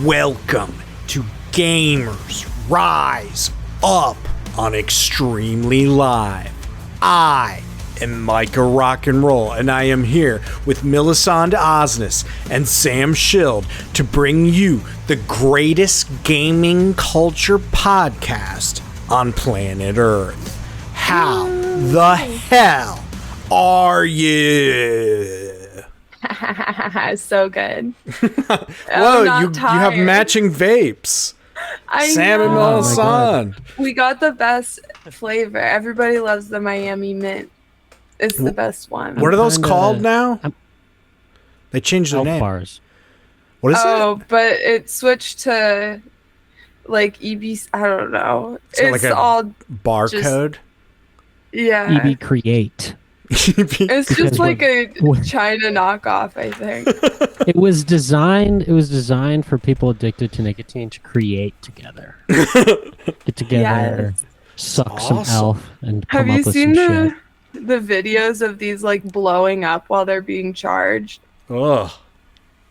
Welcome to Gamers Rise Up on Extremely Live. I am Micah Rock and Roll, and I am here with Melisande Osnes and Sam Schild to bring you the greatest gaming culture podcast on planet Earth. How the hell are you? So good. Whoa, you have matching vapes. Sam and Melisande. We got the best flavor. Everybody loves the Miami Mint. It's the best one. What are those called now? They changed their name. Bars. What is it? Oh, but it switched to like EB. I don't know. It's like all barcode. Yeah. EB Create. It's just like a China knockoff, I think. It was designed for people addicted to nicotine to create together. Get together, suck some elf, and come Have you up with seen some shit. the videos of these like blowing up while they're being charged? Oh,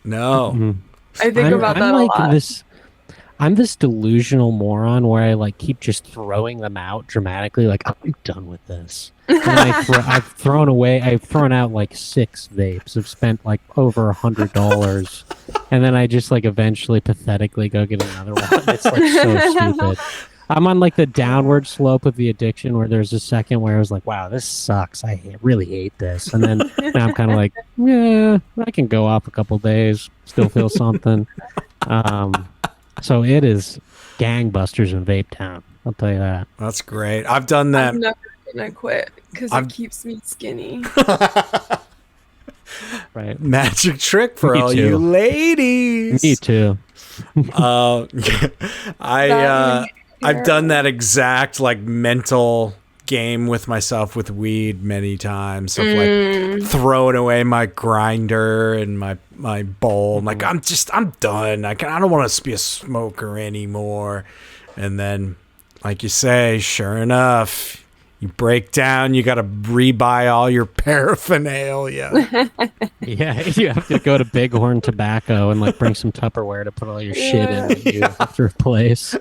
no. Mm-hmm. I think about that a lot. I'm this delusional moron where I like keep just throwing them out dramatically, like I'm done with this. And I've thrown out like 6 vapes. I've spent like over $100, and then I just like eventually pathetically go get another one. It's like so stupid. I'm on like the downward slope of the addiction where there's a second where I was like, wow, this sucks. Really hate this. And then now I'm kind of like, yeah, I can go off a couple days, still feel something. So it is gangbusters in Vape Town. I'll tell you that. That's great. I've done that. I'm never gonna quit because it keeps me skinny. Right. Magic trick for Me all too. you ladies. Me too. I've done that exact like mental game with myself with weed many times of like throwing away my grinder and my bowl. I'm like, I'm done. I don't want to be a smoker anymore. And then, like you say, sure enough, you break down. You got to rebuy all your paraphernalia. Yeah, you have to go to Bighorn Tobacco and like bring some Tupperware to put all your shit in that you have to replace.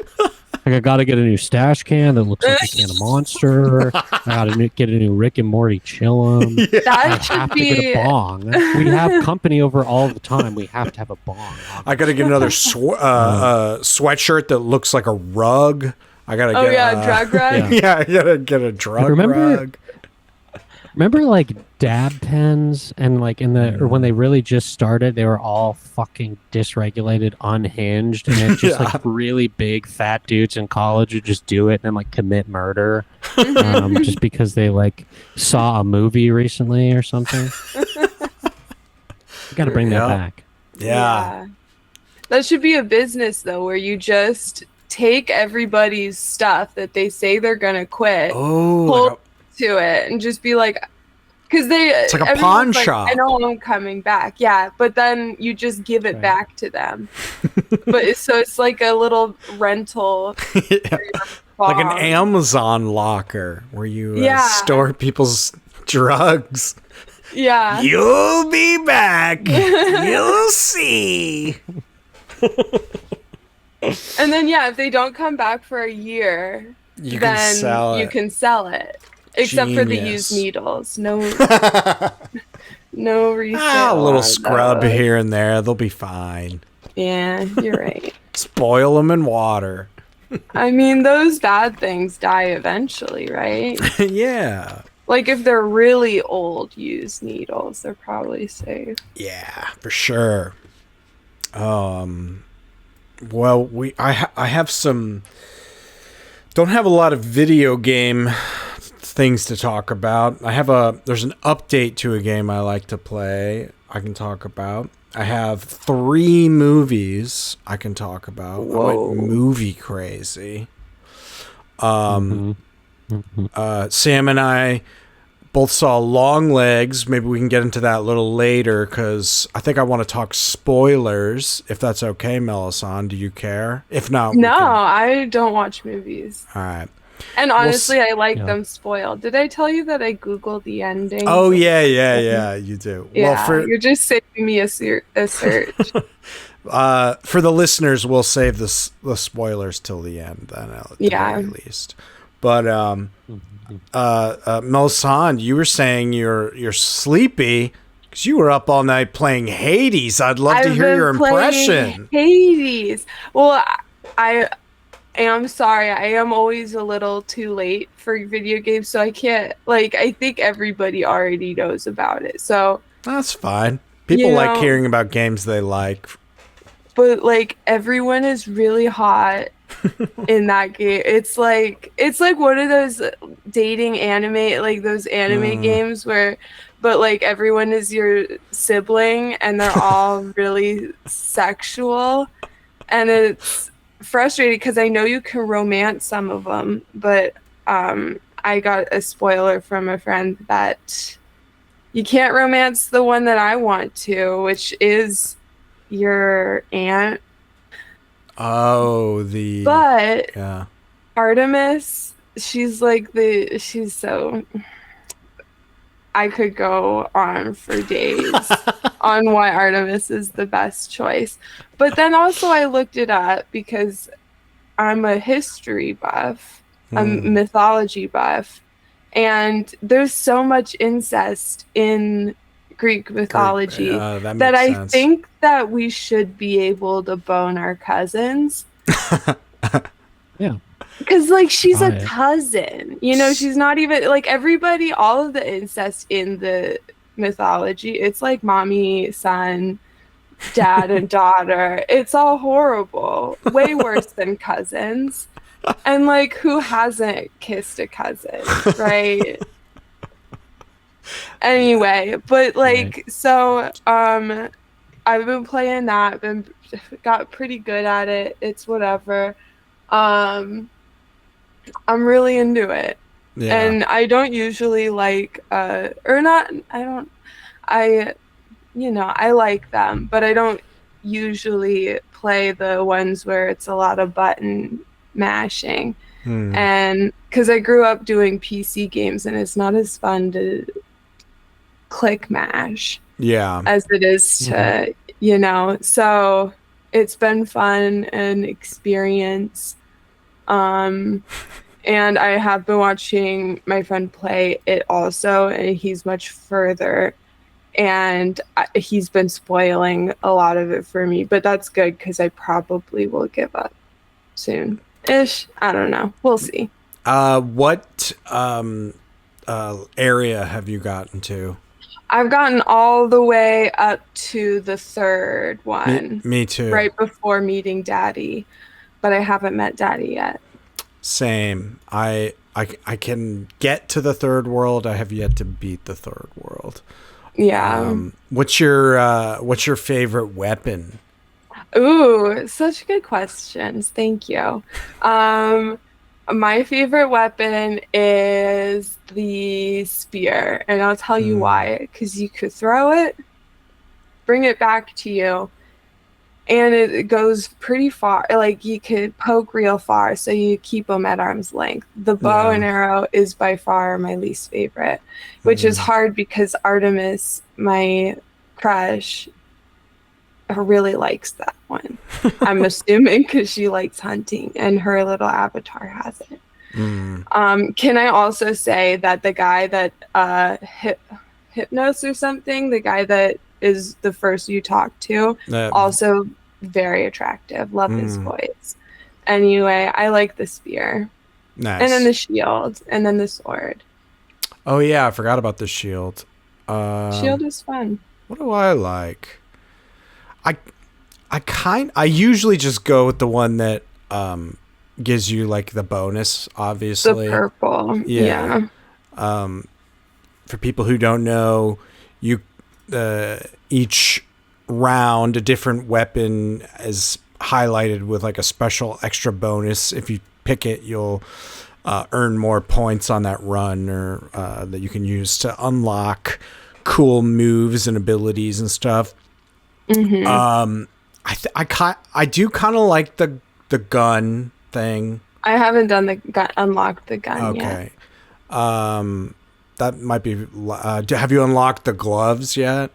Like I gotta get a new stash can that looks like a can of Monster. I gotta get a new Rick and Morty Chillum. That I should have to be get a bong. We have company over all the time. We have to have a bong. I gotta get another sweatshirt that looks like a rug. I gotta get drug rug. Yeah, I gotta get a drug rug. Remember like dab pens and like or when they really just started, they were all fucking dysregulated, unhinged, and it's just like really big fat dudes in college who just do it and like commit murder just because they like saw a movie recently or something. You got to bring that back. Yeah. That should be a business though, where you just take everybody's stuff that they say they're gonna quit, pull to it, and just be like, because it's like a pawn shop. I know I'm coming back, yeah, but then you just give it back to them. But so it's like a little rental, like an Amazon locker where you store people's drugs. Yeah, you'll be back. You'll see. And then if they don't come back for a year, you can sell it. Except for the used needles. No resale. A little scrub here and there. They'll be fine. Yeah, you're right. Spoil them in water. I mean, those bad things die eventually, right? Yeah. Like if they're really old used needles, they're probably safe. Yeah, for sure. Well, I have some. Don't have a lot of video game things to talk about. There's an update to a game I like to play. I can talk about. I have 3 movies I can talk about. Whoa. I went movie crazy. Sam and I both saw Longlegs. Maybe we can get into that a little later because I think I want to talk spoilers, if that's okay, Melisande. Do you care? If not, no, I don't watch movies. All right. And honestly, I like them spoiled. Did I tell you that I Googled the ending? Oh, yeah, you do. Yeah, you're just saving me a search. For the listeners, we'll save the spoilers till the end, then at the very least. But Melisande, you were saying you're sleepy because you were up all night playing Hades. I'd love to hear your impression. Hades. Well, I am sorry. I am always a little too late for video games, so I can't. Like, I think everybody already knows about it, so that's fine. People like hearing about games they like. But like everyone is really hot in that game. It's like one of those dating anime, like those anime games but like everyone is your sibling and they're all really sexual, and it's frustrating because I know you can romance some of them, but I got a spoiler from a friend that you can't romance the one that I want to, which is your aunt. But Artemis, she's so, I could go on for days on why Artemis is the best choice. But then also I looked it up because I'm a history buff, a mythology buff, and there's so much incest in Greek mythology that I think that we should be able to bone our cousins. Yeah. Because, like, she's a cousin. You know, she's not even, like, everybody, all of the incest in the mythology, it's like mommy, son, dad, and daughter. It's all horrible. Way worse than cousins. And, like, who hasn't kissed a cousin, right? Anyway, but like, so I've been playing that, got pretty good at it. It's whatever. I'm really into it. Yeah. And I don't usually like I like them, but I don't usually play the ones where it's a lot of button mashing. And because I grew up doing PC games and it's not as fun to click mash as it is to so it's been fun and experience, and I have been watching my friend play it also, and he's much further, and he's been spoiling a lot of it for me, but that's good because I probably will give up soon ish. I don't know, we'll see. What area have you gotten to? I've gotten all the way up to the third one. Me too. Right before meeting Daddy, but I haven't met Daddy yet. Same. I can get to the third world. I have yet to beat the third world. Yeah. What's your favorite weapon? Ooh, such good questions. Thank you. My favorite weapon is the spear, and I'll tell you why. Because you could throw it, bring it back to you, and it goes pretty far. Like, you could poke real far, so you keep them at arm's length. The bow and arrow is by far my least favorite, which is hard because Artemis, my crush, really likes that one. I'm assuming because she likes hunting and her little avatar has it. Can I also say that the guy that Hypnos or something, the guy that is the first you talk to, also very attractive. Love his voice. Anyway, I like the spear. Nice. And then the shield, and then the sword. Oh yeah, I forgot about the shield. Shield is fun. What do I like? I usually just go with the one that gives you like the bonus, obviously. The purple. Yeah. For people who don't know, you each round a different weapon is highlighted with like a special extra bonus. If you pick it, you'll earn more points on that run, or that you can use to unlock cool moves and abilities and stuff. I do kind of like the gun thing. I haven't done the unlocked the gun yet. Okay. That might be. Have you unlocked the gloves yet?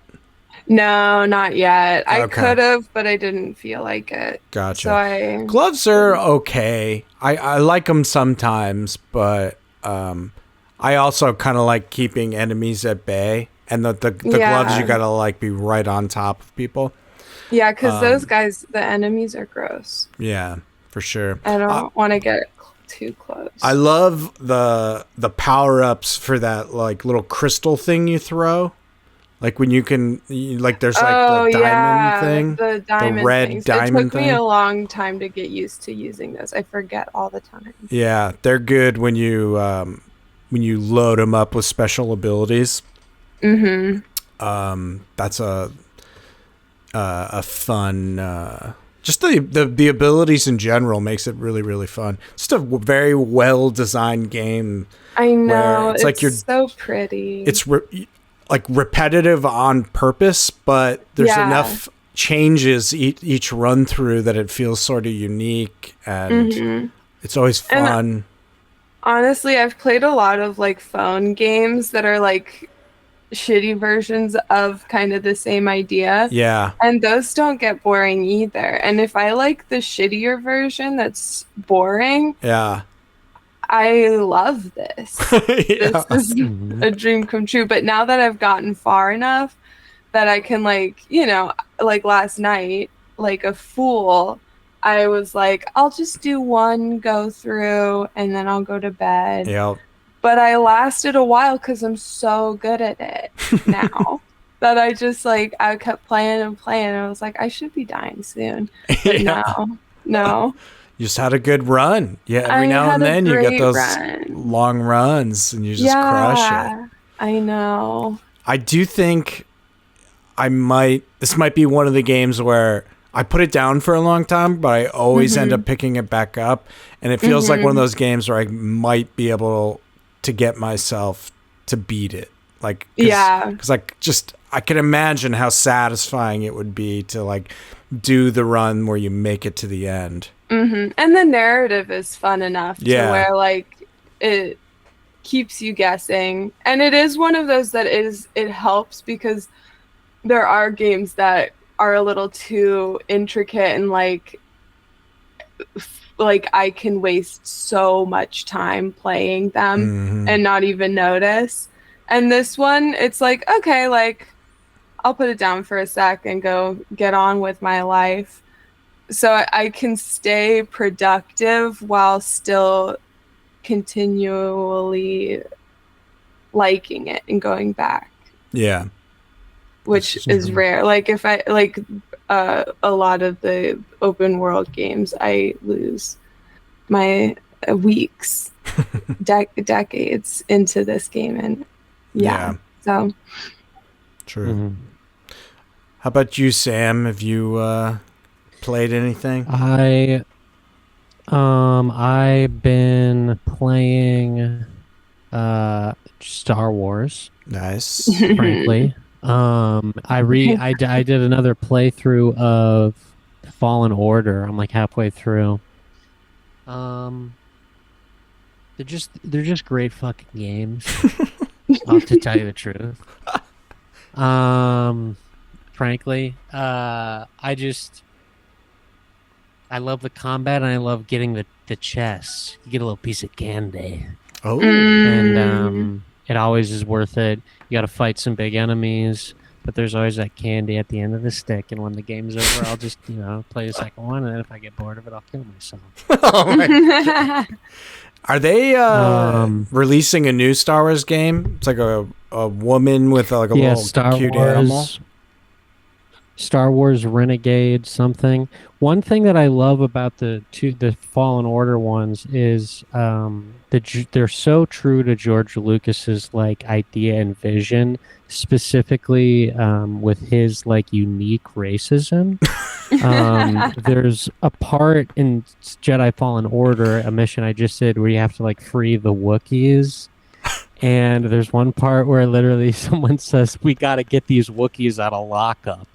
No, not yet. I Okay. could have, but I didn't feel like it. Gotcha. So I Gloves are okay. I like them sometimes, but I also kind of like keeping enemies at bay. And the gloves, you gotta like be right on top of people. Yeah, because those guys, the enemies are gross. Yeah, for sure. I don't want to get too close. I love the power ups for that like little crystal thing you throw. Like when you can, like there's like the diamond thing, the diamond red things. diamond It took me thing. a long time to get used to using those. I forget all the time. Yeah, they're good when you load them up with special abilities. That's a fun. Just the abilities in general makes it really, really fun. Just a very well designed game. I know. It's like you're so pretty. It's like repetitive on purpose, but there's enough changes each run through that it feels sort of unique, and it's always fun. And honestly, I've played a lot of like phone games that are like shitty versions of kind of the same idea. Yeah. And those don't get boring either. And if I like the shittier version that's boring, yeah, I love this. Yeah. This is a dream come true. But now that I've gotten far enough that I can like, like last night, like a fool, I was like, I'll just do one go through and then I'll go to bed. Yep. But I lasted a while because I'm so good at it now that I just like, I kept playing and playing. And I was like, I should be dying soon. But no. You just had a good run. Yeah, every now and then you get those long runs and you just crush it. I know. I do think this might be one of the games where I put it down for a long time, but I always end up picking it back up. And it feels like one of those games where I might be able to get myself to beat it. Like, because I can imagine how satisfying it would be to like do the run where you make it to the end. And the narrative is fun enough to where like it keeps you guessing. And it is one of those that it helps because there are games that are a little too intricate and like I can waste so much time playing them and not even notice. And this one, it's like, okay, like I'll put it down for a sec and go get on with my life. So I can stay productive while still continually liking it and going back. Yeah. Which is rare. Like if I like a lot of the open world games, I lose my weeks, decades into this game, and so true. How about you, Sam? Have you played anything? I've been playing Star Wars. Nice. Frankly. I did another playthrough of Fallen Order. I'm like halfway through. They're just great fucking games. I'll have to tell you the truth. Frankly, I love the combat and I love getting the chess. You get a little piece of candy. Oh. And it always is worth it. You got to fight some big enemies, but there's always that candy at the end of the stick. And when the game's over, I'll just, play the second one. And then if I get bored of it, I'll kill myself. Oh my God. Are they releasing a new Star Wars game? It's like a woman with like a little cute animal. Star Wars Renegade something. One thing that I love about the Fallen Order ones is they're so true to George Lucas's like idea and vision, specifically with his like unique racism. There's a part in Jedi Fallen Order, a mission I just did, where you have to like free the Wookiees. And there's one part where literally someone says, we got to get these Wookiees out of lockup.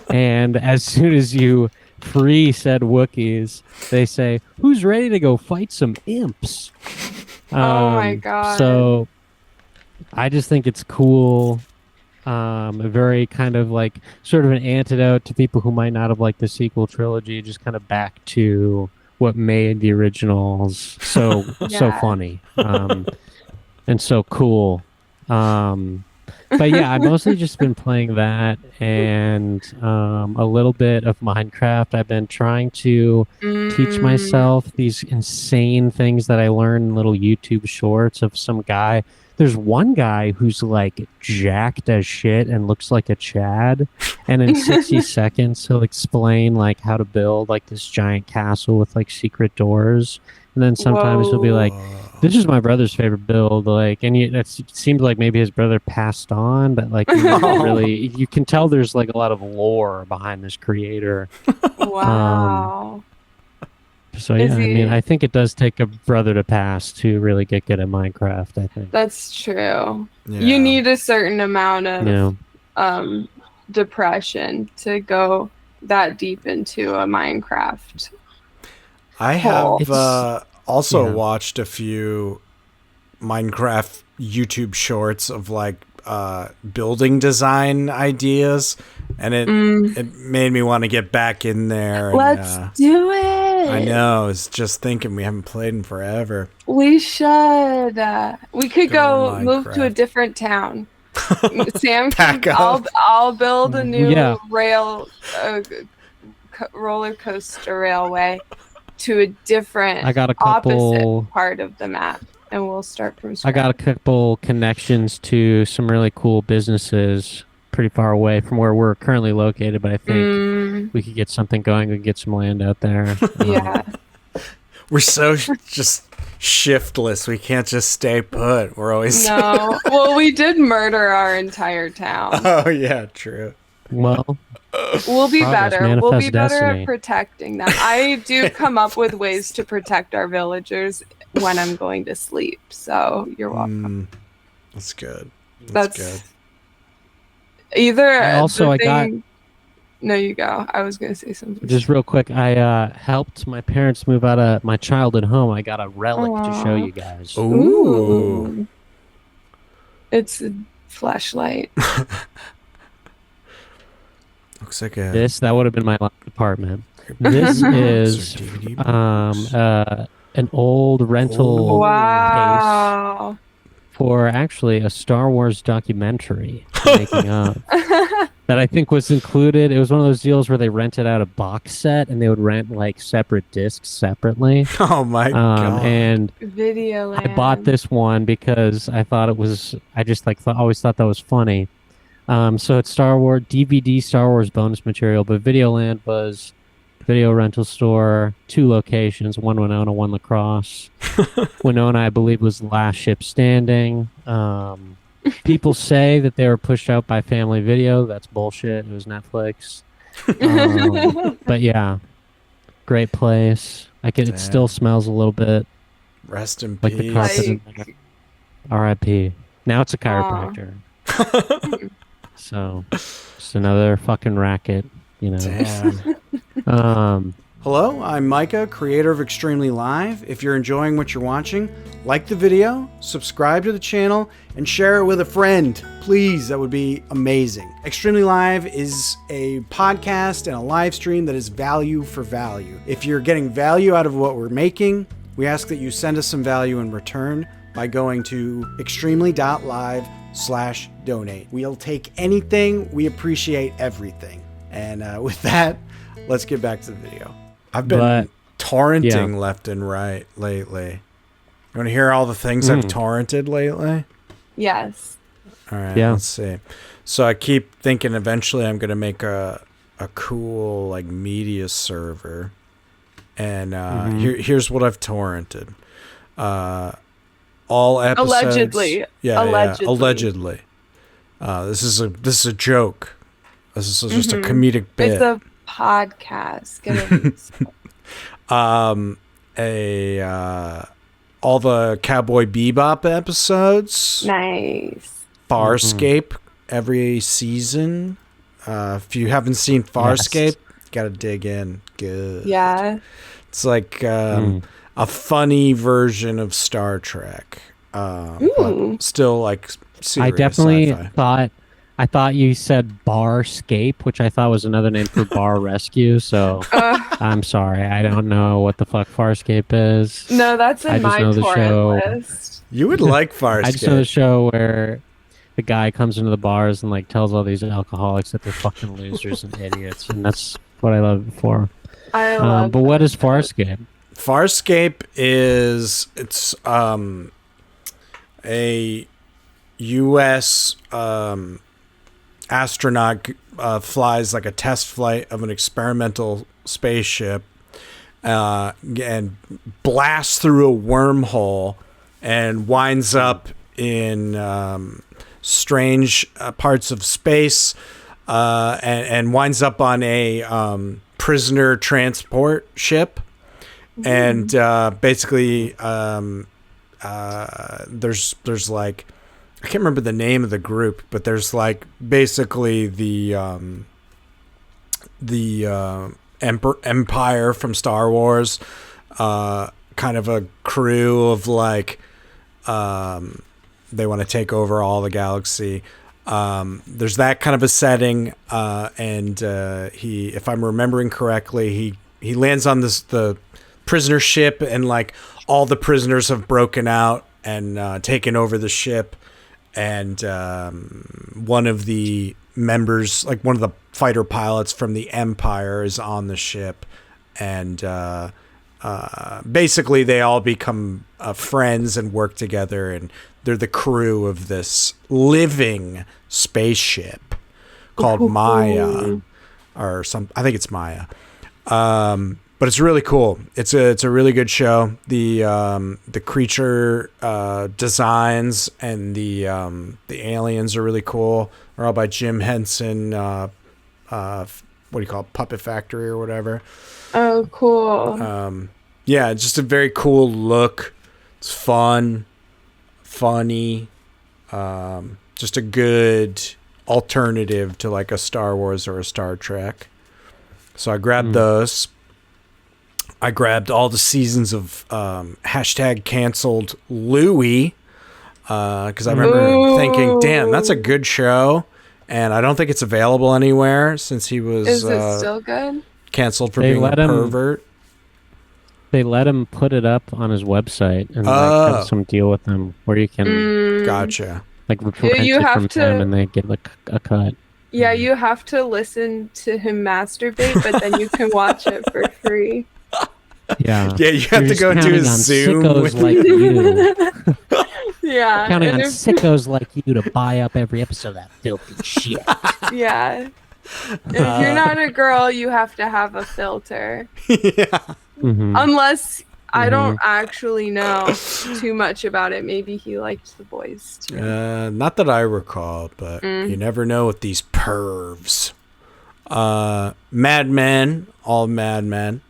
And as soon as you free said Wookiees, they say, who's ready to go fight some imps? Oh my God. So I just think it's cool very kind of like sort of an antidote to people who might not have liked the sequel trilogy, just kind of back to what made the originals so Yeah. funny and so cool. But yeah, I've mostly just been playing that and a little bit of Minecraft. I've been trying to teach myself these insane things that I learned in little YouTube shorts of some guy. There's one guy who's like jacked as shit and looks like a Chad, and in 60 seconds he'll explain like how to build like this giant castle with like secret doors. And then sometimes he'll be like, "This is my brother's favorite build," like, and it seems like maybe his brother passed on, but like really, you can tell there's like a lot of lore behind this creator. Wow. So yeah, I mean, I think it does take a brother to pass to really get good at Minecraft. I think That's true. Yeah. You need a certain amount of yeah. depression to go that deep into a Minecraft. I have It's- also yeah. watched a few Minecraft YouTube shorts of like building design ideas, and it made me want to get back in there. And, Let's do it. I know. It's just thinking we haven't played in forever. We should. We could Go go move to a Minecraft. different town. Sam, Pack up. I'll build a new Yeah. roller coaster railway to a different I got a couple. opposite part of the map, and we'll start from I scratch. got a couple connections to some really cool businesses pretty far away from where we're currently located, but I think we could get something going. We could get some land out there. Yeah. We're so just shiftless. We can't just stay put. We're always. No. Well, we did murder our entire town. Oh yeah, true. Well, We'll be Progress better. We'll be manifests better destiny. at protecting them. I do come up with ways to protect our villagers when I'm going to sleep. So you're welcome. That's good. That's good. Either Also, I got- No, you go. I was gonna say something. just real quick, I helped my parents move out of my childhood home. I got a relic to show Aw. you guys. Ooh. It's a flashlight. Looks like a. That would have been my last apartment. This is DVD an old rental Wow. for actually a Star Wars documentary making up that I think was included. It was one of those deals where they rented out a box set and they would rent like separate discs separately. Oh my god! And Video I bought this one because I thought it was. I just like always thought that was funny. So it's Star Wars DVD Star Wars bonus material, but Videoland was video rental store, 2 locations, one Winona, one La Crosse. Winona, I believe, was the last ship standing. People say that they were pushed out by Family Video. That's bullshit. It was Netflix. But yeah, great place. It still smells a little bit Rest in like the peace. carpet. in there. R.I.P. Now it's a chiropractor. So, just another fucking racket, you know. Damn. Hello, I'm Micah, creator of Extremely Live. If you're enjoying what you're watching, like the video, subscribe to the channel, and share it with a friend. Please, that would be amazing. Extremely Live is a podcast and a live stream that is value for value. If you're getting value out of what we're making, we ask that you send us some value in return by going to extremely.live/donate. We'll take anything. We appreciate everything. And with that, let's get back to the video. I've been torrenting left and right lately. You want to hear all the things I've torrented lately? Yes. All right, Yeah. let's see. So I keep thinking eventually I'm going to make a cool like media server. And here's what I've torrented. All episodes. Allegedly. Yeah, Allegedly. This is a joke. This is just a comedic bit. It's a podcast. Get it. All the Cowboy Bebop episodes. Nice. Farscape every season. If you haven't seen Farscape, gotta dig in. Good. Yeah. It's like a funny version of Star Trek. But still like serious I definitely sci-fi. thought I thought you said Barscape, which I thought was another name for Bar Rescue. So I'm sorry, I don't know what the fuck Farscape is. No, that's in I just my know the torrent show. list. You would like I just know the Farscape. show where the guy comes into the bars and like tells all these alcoholics that they're fucking losers and idiots, and that's what I love it for. I love But what that is Farscape? Farscape is a U.S. Astronaut flies like a test flight of an experimental spaceship and blasts through a wormhole and winds up in strange parts of space and winds up on a prisoner transport ship. And basically there's like, I can't remember the name of the group, but there's like basically the Empire from Star Wars, kind of a crew of like, they want to take over all the galaxy. There's that kind of a setting, and he, if I'm remembering correctly, he lands on the prisoner ship, and like all the prisoners have broken out and taken over the ship. And one of the members, like one of the fighter pilots from the Empire, is on the ship. And basically they all become friends and work together. And they're the crew of this living spaceship called Maya. Or some, I think it's Maya. But it's really cool. It's a really good show. The creature designs and the aliens are really cool. They're all by Jim Henson. What do you call it? Puppet Factory or whatever. Oh, cool. Yeah, it's just a very cool look. It's fun, funny. Just a good alternative to like a Star Wars or a Star Trek. So I grabbed those. I grabbed all the seasons of #canceled Louie because I remember thinking, damn, that's a good show. And I don't think it's available anywhere since he was Is it still good? canceled for being a pervert. They let him put it up on his website and like have some deal with them where you can Gotcha. like rent it from them and they get like a cut. Yeah, you have to listen to him masturbate, but then you can watch it for free. Yeah. Yeah, you have to go do a Zoom with like you. Yeah. Counting on sickos like you to buy up every episode of that filthy shit. Yeah. If you're not a girl, you have to have a filter. Yeah. Unless I don't actually know too much about it. Maybe he liked the boys too. Not that I recall, but you never know with these pervs. Mad Men, all Mad Men.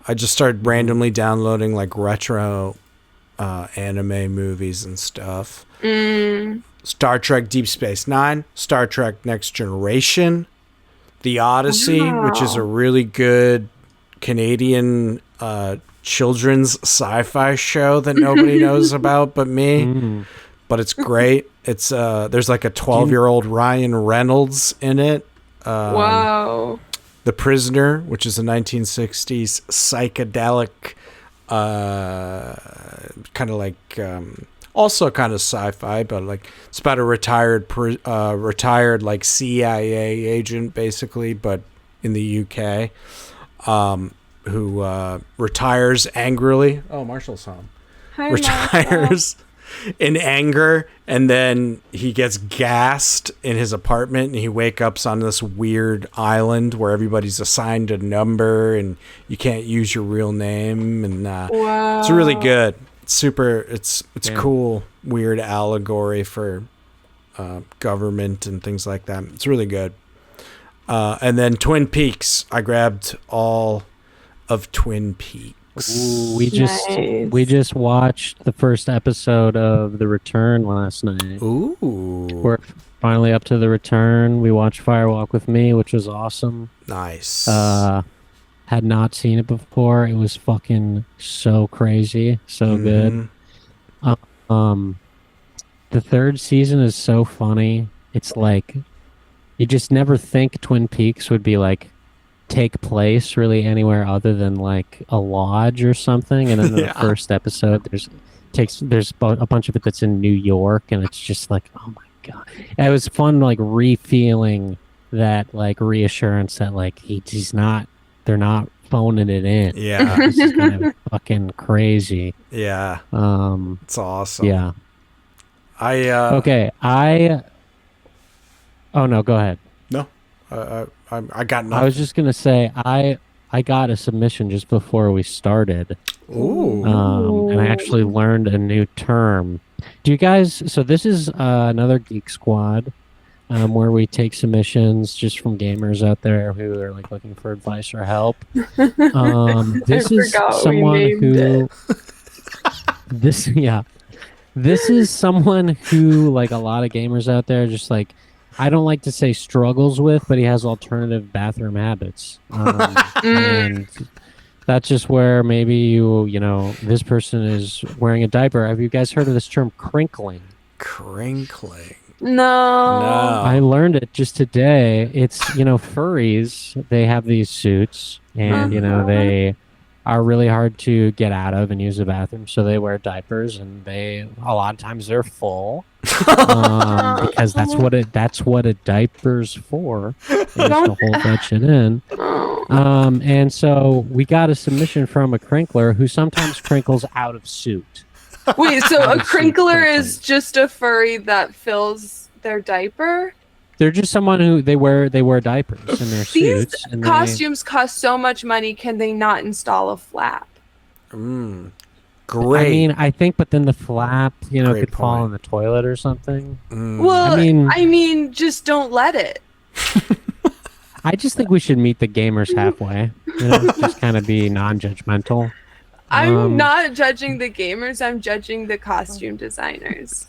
I just started randomly downloading like retro anime movies and stuff. Star Trek Deep Space Nine, Star Trek Next Generation, The Odyssey, which is a really good Canadian children's sci-fi show that nobody knows about but me. But it's great. It's there's like a 12-year-old Ryan Reynolds in it. Wow. The Prisoner, which is a 1960s psychedelic, kind of like, also kind of sci-fi, but like it's about a retired like CIA agent, basically, but in the UK, who retires angrily. Oh, Marshall's home. Hi, Retires in anger, and then he gets gassed in his apartment, and he wakes up on this weird island where everybody's assigned a number and you can't use your real name. And Wow. it's really good. It's super. It's cool, weird allegory for government and things like that. It's really good. And then Twin Peaks. I grabbed all of Twin Peaks. Ooh, we just watched the first episode of The Return last night. Ooh. We're finally up to The Return. We watched Firewalk with Me, which was awesome. Nice. Had not seen it before. It was fucking so crazy, so good. The third season is so funny. it's like you just never think Twin Peaks would be like take place really anywhere other than like a lodge or something. And then in the first episode, there's a bunch of it that's in New York, and it's just like, oh my god, and it was fun like re-feeling that like reassurance that like they're not phoning it in. Yeah. This is kind of fucking crazy. Yeah. It's awesome. Yeah. Okay. Oh no, go ahead. No. I got nothing. I was just gonna say I got a submission just before we started. Ooh. And I actually learned a new term. Do you guys? So this is another Geek Squad, where we take submissions just from gamers out there who are like looking for advice or help. This is someone who. This is someone who, like a lot of gamers out there, just like, I don't like to say struggles with, but he has alternative bathroom habits. And that's just where maybe you know, this person is wearing a diaper. Have you guys heard of this term, crinkling? Crinkling. No. I learned it just today. It's, furries, they have these suits, and, they are really hard to get out of and use the bathroom, so they wear diapers, and a lot of times they're full. Because that's what a diaper's for, is to hold that shit in. And so we got a submission from a crinkler who sometimes crinkles out of suit. Wait, so a crinkler is just a furry that fills their diaper? They're just someone who they wear diapers in their suits. These costumes cost so much money. Can they not install a flap? Great. I mean, I think, but then the flap, could fall in the toilet or something. Well, I mean, just don't let it. I just think we should meet the gamers halfway. Just kind of be non-judgmental. I'm not judging the gamers. I'm judging the costume designers.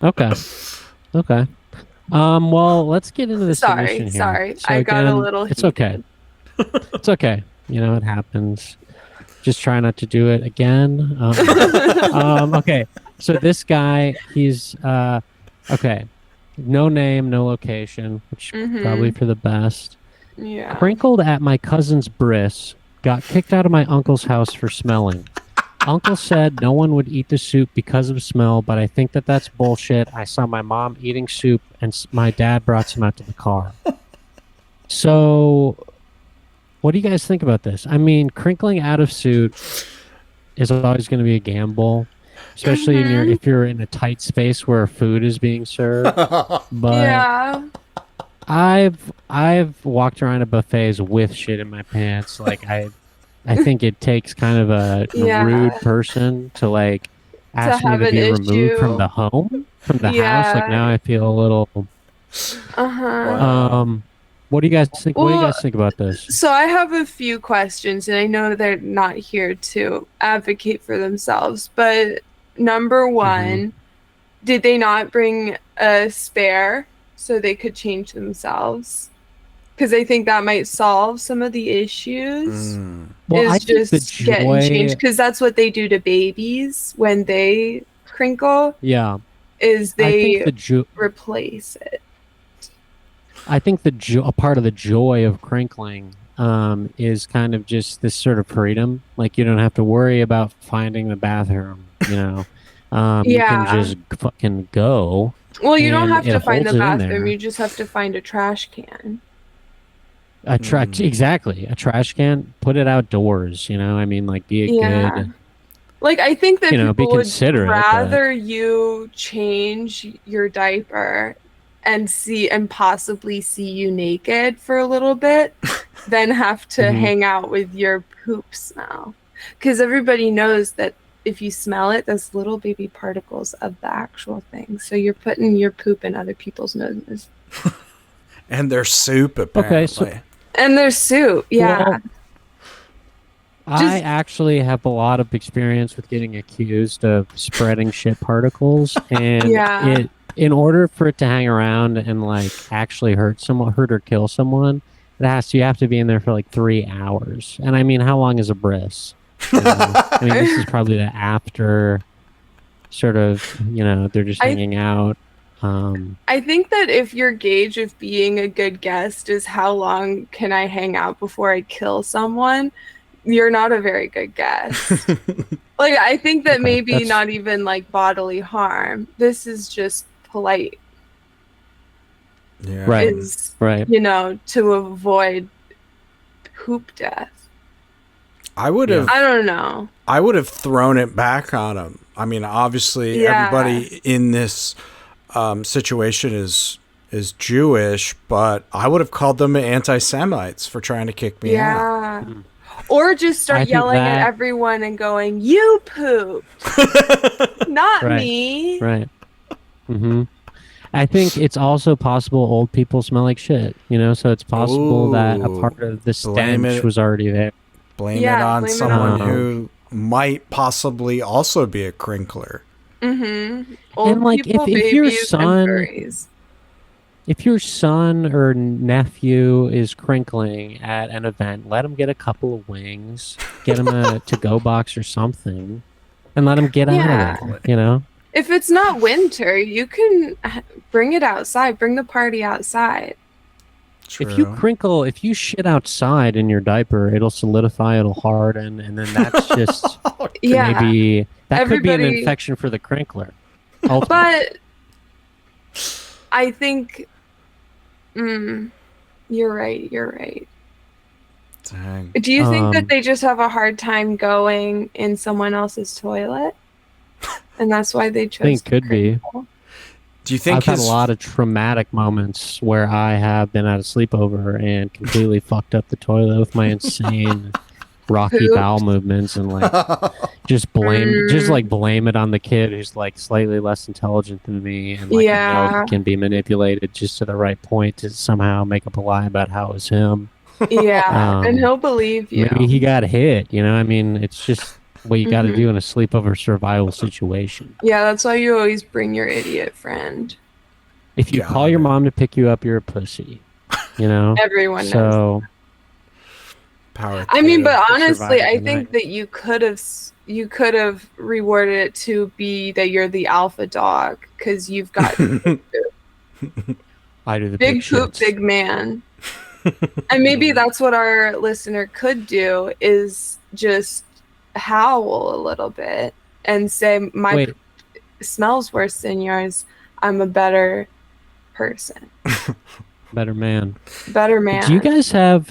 Okay. Well, let's get into the submission here. Sorry. So I got a little heated. It's okay. It's okay. It happens. Just try not to do it again. Okay. So this guy, he's okay. No name, no location, which probably for the best. Yeah. Crinkled at my cousin's bris. Got kicked out of my uncle's house for smelling. Uncle said no one would eat the soup because of smell, but I think that's bullshit. I saw my mom eating soup, and my dad brought some out to the car. So, what do you guys think about this? I mean, crinkling out of soup is always going to be a gamble, especially if you're in a tight space where food is being served. But yeah. I've walked around at buffets with shit in my pants. Like I think it takes kind of a rude person to like ask me to be removed from the home, from the house. Like now I feel a little. What do you guys think? What do you guys think about this? So I have a few questions, and I know they're not here to advocate for themselves. But number one, did they not bring a spare so they could change themselves? Because I think that might solve some of the issues. Well, I think just getting changed, because that's what they do to babies when they crinkle. Yeah, is they replace it. I think a part of the joy of crinkling is kind of just this sort of freedom. Like you don't have to worry about finding the bathroom. You can just fucking go. Well, you don't have to find the bathroom. You just have to find a trash can. Exactly. A trash can. Put it outdoors. I mean, like be good. Like I think that people would rather but you change your diaper and possibly see you naked for a little bit than have to hang out with your poop smell. Because everybody knows that if you smell it, there's little baby particles of the actual thing. So you're putting your poop in other people's noses. And their soup, apparently. And their soup, yeah. Well, I actually have a lot of experience with getting accused of spreading shit particles. And in order for it to hang around and like actually hurt or kill someone, you have to be in there for like 3 hours. And I mean, how long is a bris? I mean, this is probably the after sort of, they're just hanging out. I think that if your gauge of being a good guest is how long can I hang out before I kill someone, you're not a very good guest. Like, I think that maybe not even like bodily harm. This is just polite. Yeah. Right. Is, Right. to avoid poop death. I would have. I don't know. I would have thrown it back on him. I mean, obviously, everybody in this situation is Jewish, but I would have called them anti-Semites for trying to kick me out. Yeah. Or just start yelling at everyone and going, "You pooped, not me." Right. Mm-hmm. I think it's also possible old people smell like shit, so it's possible that a part of the stench was already there. Blame it on someone who might possibly also be a crinkler. Mm-hmm. And like if your son or nephew is crinkling at an event, let him get a couple of wings, get him a to-go box or something, and let him get out of there, If it's not winter, you can bring it outside. Bring the party outside. True. If you shit outside in your diaper, it'll solidify, it'll harden, and then that's just maybe that could be an infection for the crinkler. Ultimately. But I think you're right. Dang. Do you think that they just have a hard time going in someone else's toilet? And that's why they chose. I think could be. Do you think I've had a lot of traumatic moments where I have been at a sleepover and completely fucked up the toilet with my insane rocky bowel movements and just blame it on the kid who's like slightly less intelligent than me and he can be manipulated just to the right point to somehow make up a lie about how it was him. Yeah, and he'll believe you. Maybe he got hit. I mean, it's just what you got to do in a sleepover survival situation. Yeah, that's why you always bring your idiot friend. If you call your mom to pick you up, you're a pussy. Everyone knows. Power. I mean, but honestly, I think that you could have rewarded it to be that you're the alpha dog because you've got I do the big poop, big man. And maybe that's what our listener could do is just howl a little bit and say my poop smells worse than yours. I'm a better person. Better man. Do you guys have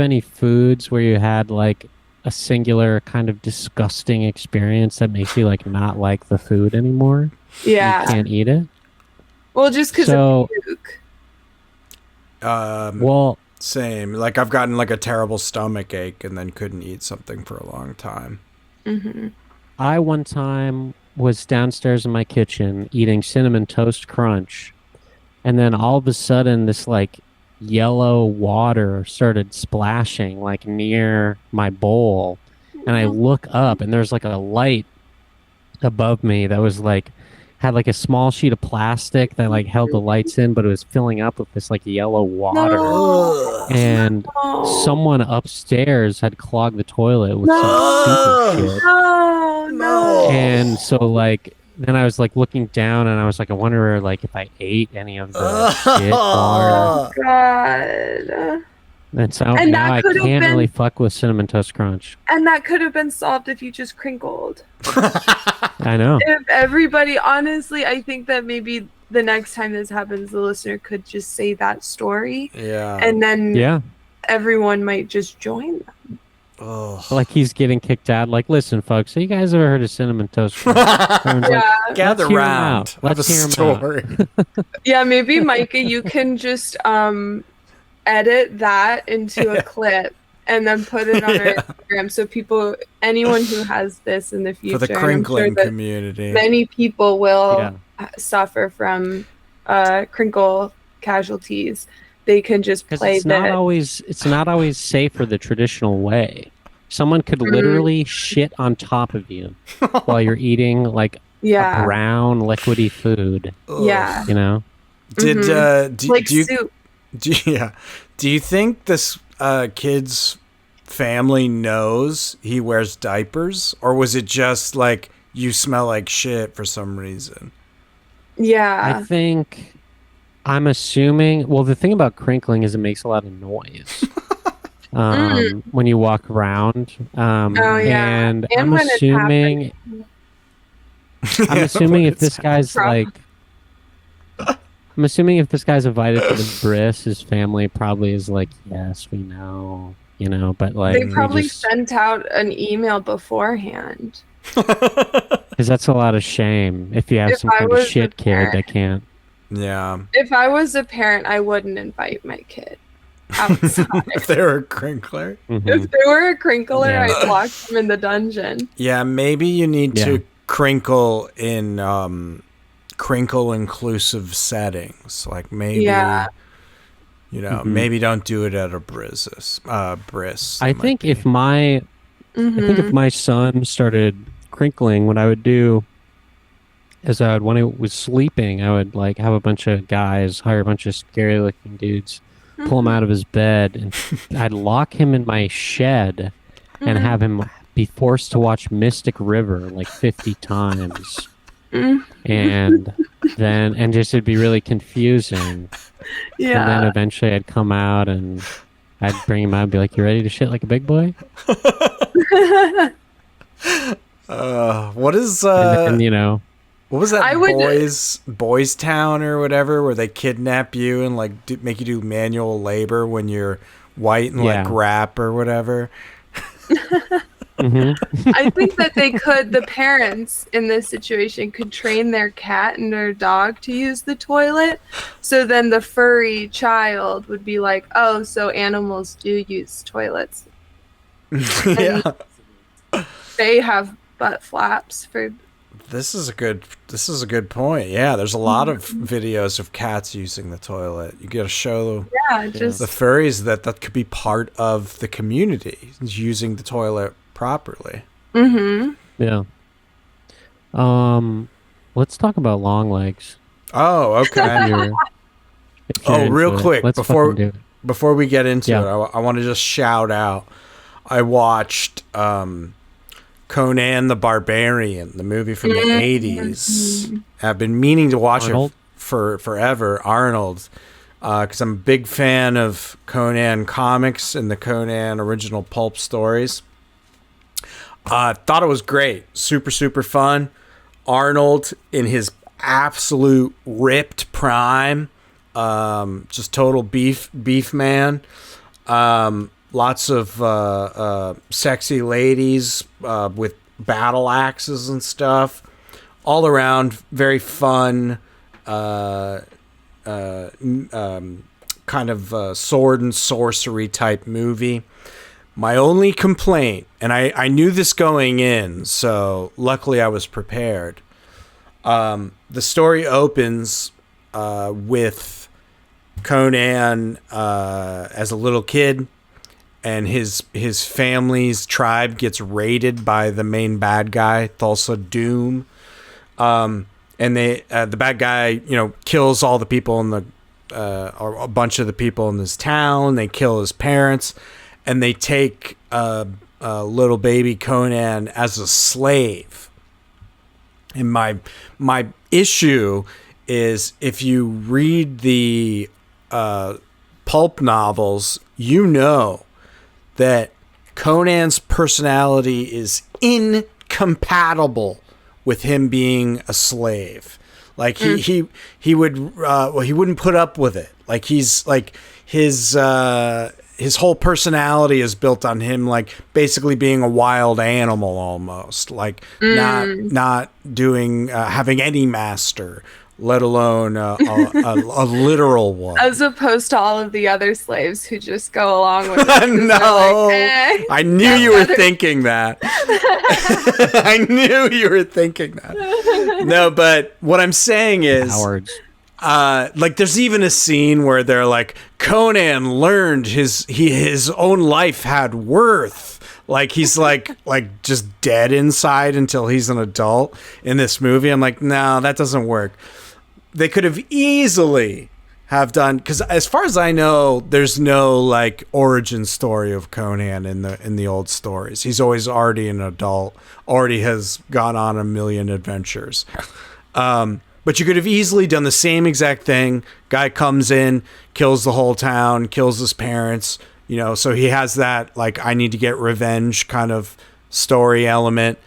any foods where you had like a singular kind of disgusting experience that makes you like not like the food anymore? Yeah. You can't eat it? Well, just because of puke. Well, same. Like I've gotten like a terrible stomach ache and then couldn't eat something for a long time. Mm-hmm. I one time was downstairs in my kitchen eating Cinnamon Toast Crunch, and then all of a sudden this like yellow water started splashing like near my bowl, and I look up and there's like a light above me that was like had like a small sheet of plastic that like held the lights in, but it was filling up with this like yellow water. And someone upstairs had clogged the toilet with some stupid shit. No. And so like then I was like looking down and I was like, I wonder like if I ate any of the shit water. Oh God. And so now I can't really fuck with Cinnamon Toast Crunch. And that could have been solved if you just crinkled. I know. If everybody, honestly, I think that maybe the next time this happens, the listener could just say that story. Yeah. And then everyone might just join them. Like he's getting kicked out. Like, listen, folks, have you guys ever heard of Cinnamon Toast Crunch? Gather round. Let's hear him out. Yeah, maybe Micah, you can just edit that into a clip and then put it on our Instagram so anyone who has this in the future, for the crinkling community, many people will suffer from crinkle casualties. They can just play it's not always safe for the traditional way. Someone could literally shit on top of you while you're eating like a brown liquidy food. Yeah. Soup. Do you think this kid's family knows he wears diapers, or was it just like you smell like shit for some reason? Yeah. I think I'm assuming. Well, the thing about crinkling is it makes a lot of noise when you walk around. Oh yeah. And And when it's happening. I'm Yeah, assuming when if it's this guy's Prob- like, I'm assuming if this guy's invited to the bris, his family probably is like, yes, we know, but like They Mm. we probably just sent out an email beforehand. because that's a lot of shame if you have If some I kind of was a shit kid that parent, can't. Yeah. if I was a parent, I wouldn't invite my kid outside. If they were a crinkler. Mhm. If they were a crinkler, Yeah. I'd lock them in the dungeon. Yeah, maybe you need Yeah. to crinkle in crinkle inclusive settings. Like maybe Yeah. Mhm. maybe don't do it at a bris. I think if my son started crinkling, what I would do is when he was sleeping, I would like have a bunch of guys, hire a bunch of scary looking dudes, pull him out of his bed, and I'd lock him in my shed and have him be forced to watch Mystic River like 50 times. And just it'd be really confusing. Yeah. And then eventually I'd come out and I'd bring him out and be like, "You ready to shit like a big boy?" what is And what was that I would- boys town or whatever where they kidnap you and like make you do manual labor when you're white and like Yeah. rap or whatever. I think that the parents in this situation could train their cat and their dog to use the toilet. So then the furry child would be like, oh, so animals do use toilets. Yeah. They have butt flaps for. This is a good point. Yeah, there's a lot of videos of cats using the toilet. You got to show Just the furries that could be part of the community using the toilet properly. Yeah. Let's talk about Longlegs. Oh, okay. If you're Real into it. quick, Let's before fucking do it. before we get into Yeah. it, I want to just shout out. I watched Conan the Barbarian, the movie from the 80s. I've been meaning to watch Arnold? it for forever, Arnold, because I'm a big fan of Conan comics and the Conan original pulp stories. Thought it was great. Super, super fun. Arnold in his absolute ripped prime. Just total beef man. Lots of sexy ladies with battle axes and stuff. All around, very fun. Kind of sword and sorcery type movie. My only complaint, and I knew this going in, so luckily I was prepared. The story opens with Conan as a little kid, and his family's tribe gets raided by the main bad guy, Thulsa Doom. And the bad guy, kills all the people in or a bunch of the people in this town. They kill his parents, and they take little baby Conan as a slave. And my issue is, if you read the pulp novels, that Conan's personality is incompatible with him being a slave. Like he wouldn't put up with it. Like he's like his whole personality is built on him like basically being a wild animal almost, like not doing having any master, let alone a literal one. as opposed to all of the other slaves who just go along with it. 'Cause No, they're like, I knew you were thinking that. I knew you were thinking that. No, but what I'm saying is, Cowards. like there's even a scene where they're like, Conan learned his own life had worth. Like he's like just dead inside until he's an adult in this movie. I'm like, no, that doesn't work. They could have easily have done, because as far as I know, there's no like origin story of Conan in the old stories. He's always already an adult, already has gone on a million adventures. But you could have easily done the same exact thing. Guy comes in, kills the whole town, kills his parents, you know, so he has that, like, I need to get revenge kind of story element.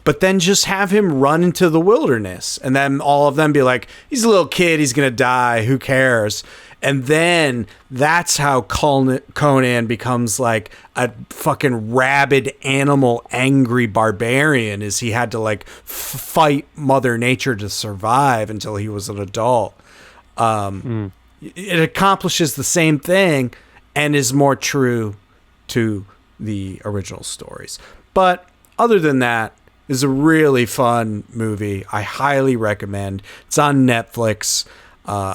But then just have him run into the wilderness and then all of them be like, he's a little kid, he's going to die, who cares? And then that's how Conan becomes like a fucking rabid animal, angry barbarian, is he had to like fight Mother Nature to survive until he was an adult. It accomplishes the same thing and is more true to the original stories. But other than that, it's a really fun movie. I highly recommend. It's on Netflix.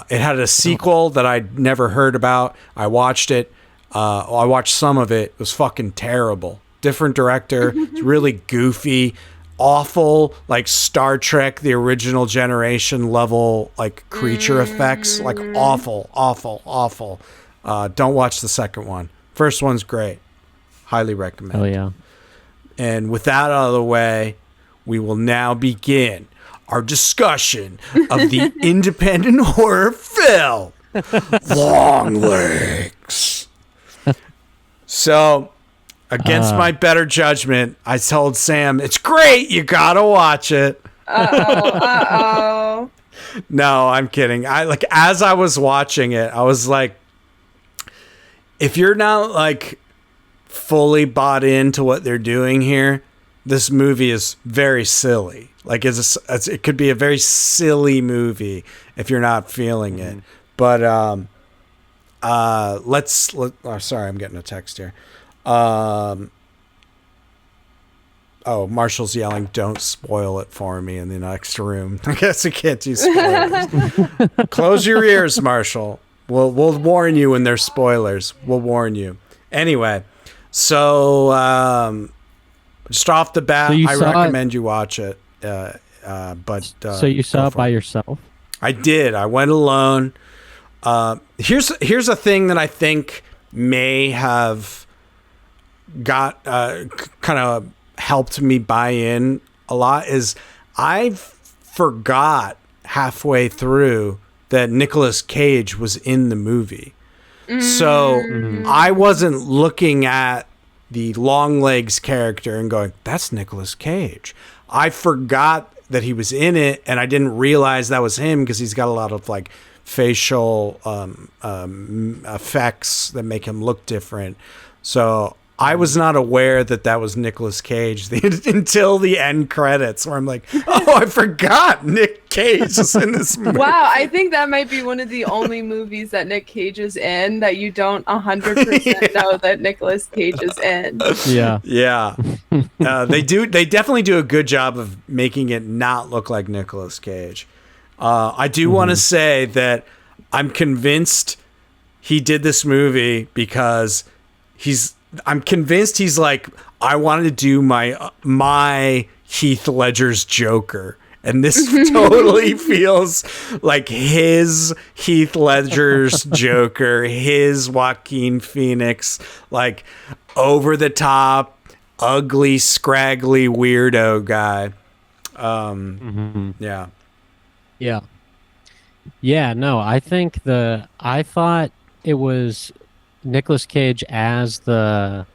It had a sequel that I'd never heard about. I watched it. I watched some of it. It was fucking terrible. Different director. It's really goofy, awful, like Star Trek, the original generation level, like creature effects. Like awful, awful, awful. Don't watch the second one. First one's great. Highly recommend. Oh, yeah. And with that out of the way, we will now begin our discussion of the independent horror film, Longlegs. So, against my better judgment, I told Sam, it's great, you gotta watch it. Uh-oh. No, I'm kidding. As I was watching it, I was like, if you're not like fully bought into what they're doing here, this movie is very silly. Like it could be a very silly movie if you're not feeling it. But sorry, I'm getting a text here. Oh, Marshall's yelling, "Don't spoil it for me" in the next room. I guess I can't do spoilers. Close your ears, Marshall. We'll warn you when there's spoilers. We'll warn you. Anyway, so just off the bat, I recommend you watch it. So you saw it by yourself? I did. I went alone. Here's a thing that I think may have got kind of helped me buy in a lot is I forgot halfway through that Nicolas Cage was in the movie. So I wasn't looking at the Longlegs character and going, that's Nicolas Cage. I forgot that he was in it, and I didn't realize that was him because he's got a lot of like facial effects that make him look different. So I was not aware that was Nicolas Cage until the end credits, where I'm like, oh, I forgot Nick Cage is in this movie. Wow, I think that might be one of the only movies that Nick Cage is in that you don't 100% know that Nicolas Cage is in. Yeah. Yeah. They definitely do a good job of making it not look like Nicolas Cage. I do want to say that I'm convinced he did this movie because I'm convinced he's like, I wanted to do my Heath Ledger's Joker. And this totally feels like his Heath Ledger's Joker, his Joaquin Phoenix, like over the top, ugly, scraggly weirdo guy. Yeah. Yeah. Yeah, no, I thought it was Nicolas Cage as the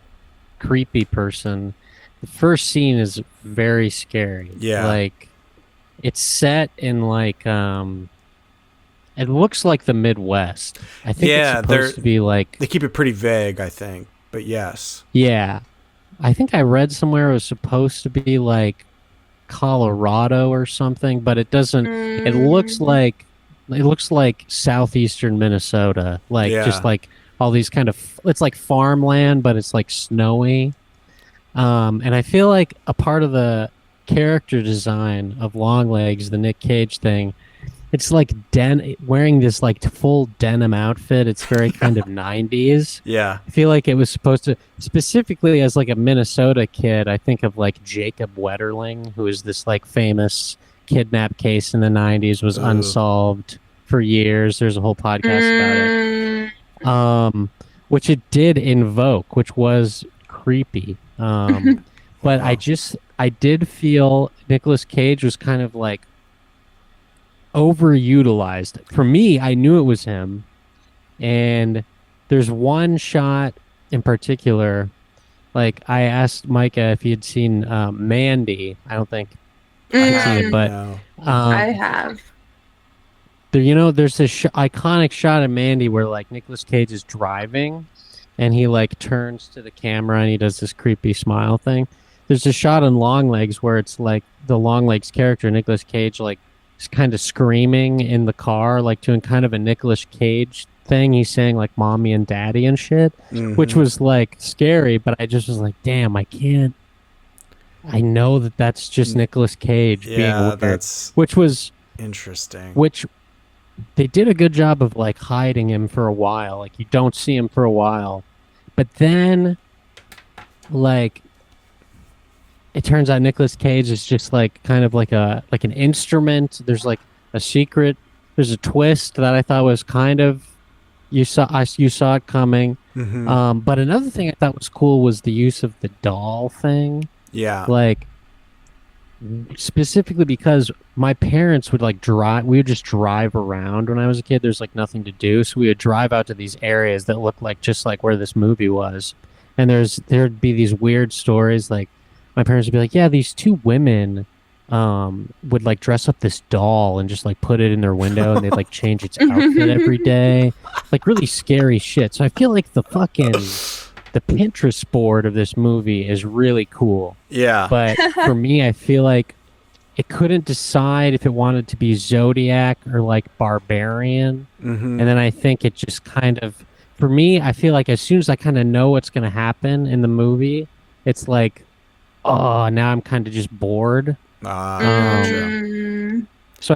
creepy person. The first scene is very scary. Yeah. Like, it's set in like it looks like the Midwest. I think it's supposed to be like, they keep it pretty vague, I think, but yes. Yeah. I think I read somewhere it was supposed to be like Colorado or something, but it doesn't. It looks like southeastern Minnesota, like just like all these kind of, it's like farmland, but it's like snowy. And I feel like a part of the character design of Longlegs, the Nick Cage thing, it's like wearing this like full denim outfit. It's very kind of 90s. Yeah. I feel like it was supposed to, specifically as like a Minnesota kid, I think of like Jacob Wetterling, who is this like famous kidnap case in the 90s, was unsolved for years. There's a whole podcast about it. Which it did invoke, which was creepy. But I did feel Nicolas Cage was kind of like overutilized. For me, I knew it was him, and there's one shot in particular. Like I asked Micah if he had seen Mandy. I don't think I'd seen it, but No. I have. there's this iconic shot of Mandy where like Nicolas Cage is driving, and he like turns to the camera and he does this creepy smile thing. There's a shot in Longlegs where it's like the Longlegs character, Nicolas Cage, like is kind of screaming in the car, like doing kind of a Nicolas Cage thing. He's saying like "mommy" and "daddy" and shit, which was like scary. But I just was like, damn, I can't. I know that's just Nicolas Cage being weird, that's which was interesting. which they did a good job of like hiding him for a while. Like you don't see him for a while, but then like it turns out Nicolas Cage is just like kind of like an instrument. There's like a secret. There's a twist that I thought was kind of you saw it coming. But another thing I thought was cool was the use of the doll thing. Yeah. Like specifically because my parents would like drive. We would just drive around when I was a kid. There's like nothing to do, so we would drive out to these areas that looked like just like where this movie was. And there'd be these weird stories like. My parents would be like, yeah, these two women would like dress up this doll and just like put it in their window and they'd like change its outfit every day. Like really scary shit. So I feel like the Pinterest board of this movie is really cool. Yeah. But for me, I feel like it couldn't decide if it wanted to be Zodiac or like Barbarian. And then I think it just kind of, for me, I feel like as soon as I kind of know what's going to happen in the movie, it's like, oh, now I'm kind of just bored. So I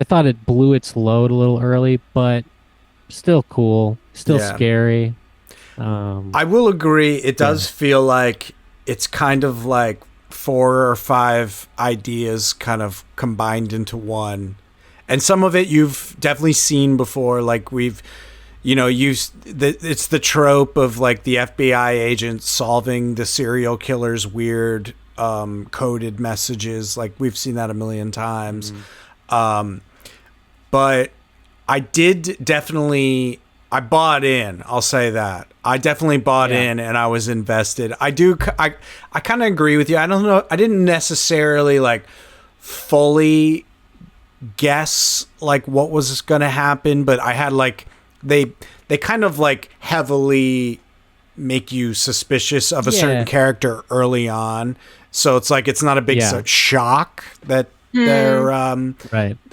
thought it blew its load a little early, but still cool, still scary. I will agree. It does feel like it's kind of like 4 or 5 ideas kind of combined into one. And some of it you've definitely seen before. Like we've, it's the trope of like the FBI agent solving the serial killer's weird coded messages. Like we've seen that a million times. But I bought in. I'll say that. I definitely bought in and I was invested. I kind of agree with you. I don't know. I didn't necessarily like fully guess like what was going to happen, but I had like, they kind of like heavily make you suspicious of a certain character early on. So it's like, it's not a big shock that they're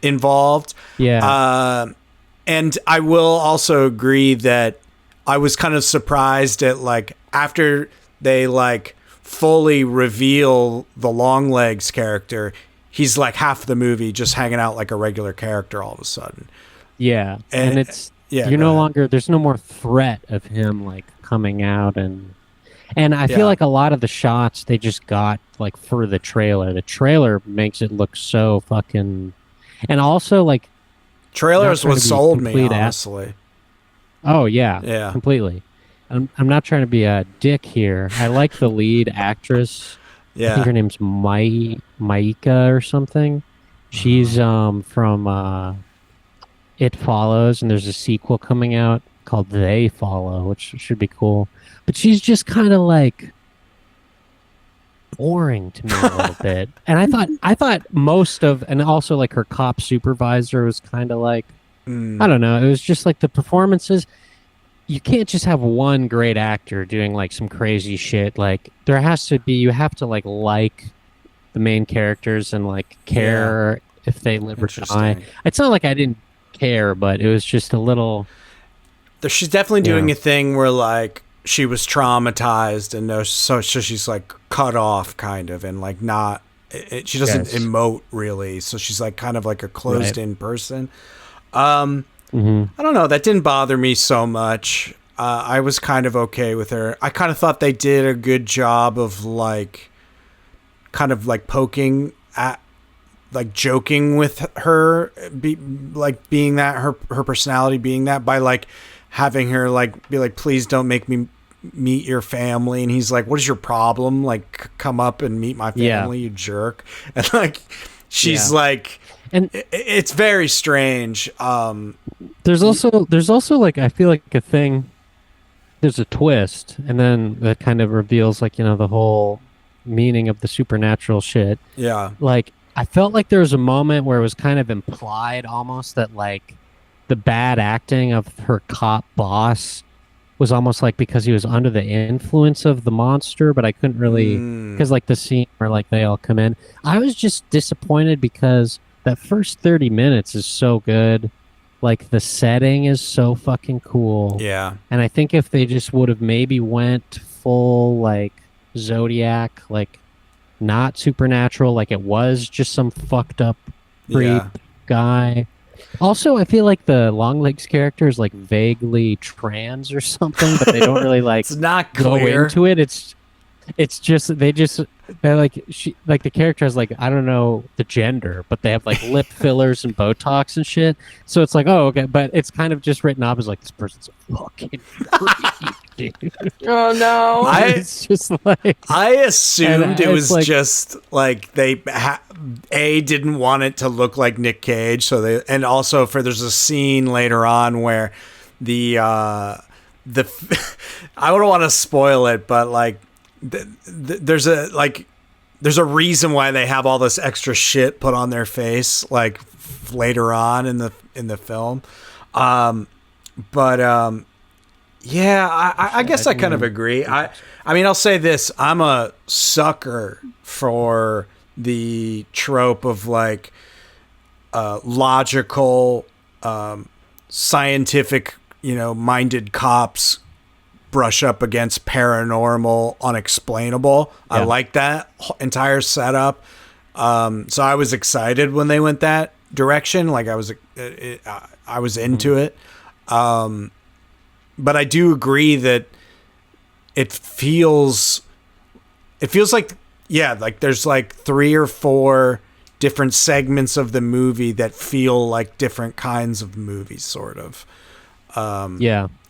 involved. And I will also agree that I was kind of surprised at like, after they like fully reveal the Longlegs character, he's like half the movie just hanging out like a regular character all of a sudden. Yeah. And it's, you're no longer, there's no more threat of him like coming out and I feel like a lot of the shots they just got like for the trailer. The trailer makes it look so fucking, and also like trailers what sold me, honestly. Oh yeah, completely. I'm not trying to be a dick here. I like the lead actress. I think her name's Micah or something. She's from It Follows, and there's a sequel coming out called They Follow, which should be cool. But she's just kind of like boring to me a little bit. And I thought most of, and also like her cop supervisor was kind of like, I don't know. It was just like the performances. You can't just have one great actor doing like some crazy shit. Like there has to be, you have to like the main characters and like care if they live or die. It's not like I didn't care, but it was just a little. She's definitely doing a thing where like she was traumatized and so she's like cut off kind of, and like not, she doesn't emote really. So she's like kind of like a closed in person. I don't know. That didn't bother me so much. I was kind of okay with her. I kind of thought they did a good job of like, kind of like poking at, like joking with her, being that her personality being that, by like having her like be like, please don't make me meet your family. And he's like, what is your problem? Like come up and meet my family, you jerk. And like, she's like, It's very strange. There's also like I feel like a thing. There's a twist, and then that kind of reveals like the whole meaning of the supernatural shit. Yeah. Like I felt like there was a moment where it was kind of implied almost that like the bad acting of her cop boss was almost like because he was under the influence of the monster, but I couldn't really because like the scene where like they all come in, I was just disappointed because that first 30 minutes is so good. Like the setting is so fucking cool. Yeah. And I think if they just would have maybe went full like Zodiac, like not supernatural, like it was just some fucked up creep guy. Also, I feel like the Longlegs character is like vaguely trans or something, but they don't really like it's not go clear. into it. It's just they're like she like the character has like I don't know the gender, but they have like lip fillers and Botox and shit. So it's like okay, but it's kind of just written off as like this person's a fucking freak, dude. Oh no! It's just like I assumed it was like, just like they didn't want it to look like Nick Cage, so they and also there's a scene later on where the I don't want to spoil it, but like. There's a reason why they have all this extra shit put on their face like later on in the film, I guess I kind of agree. I mean I'll say this: I'm a sucker for the trope of like logical, scientific, minded cops brush up against paranormal, unexplainable. Yeah. I like that entire setup. So I was excited when they went that direction. Like I was into it. But I do agree that it feels like, like there's like 3 or 4 different segments of the movie that feel like different kinds of movies, sort of.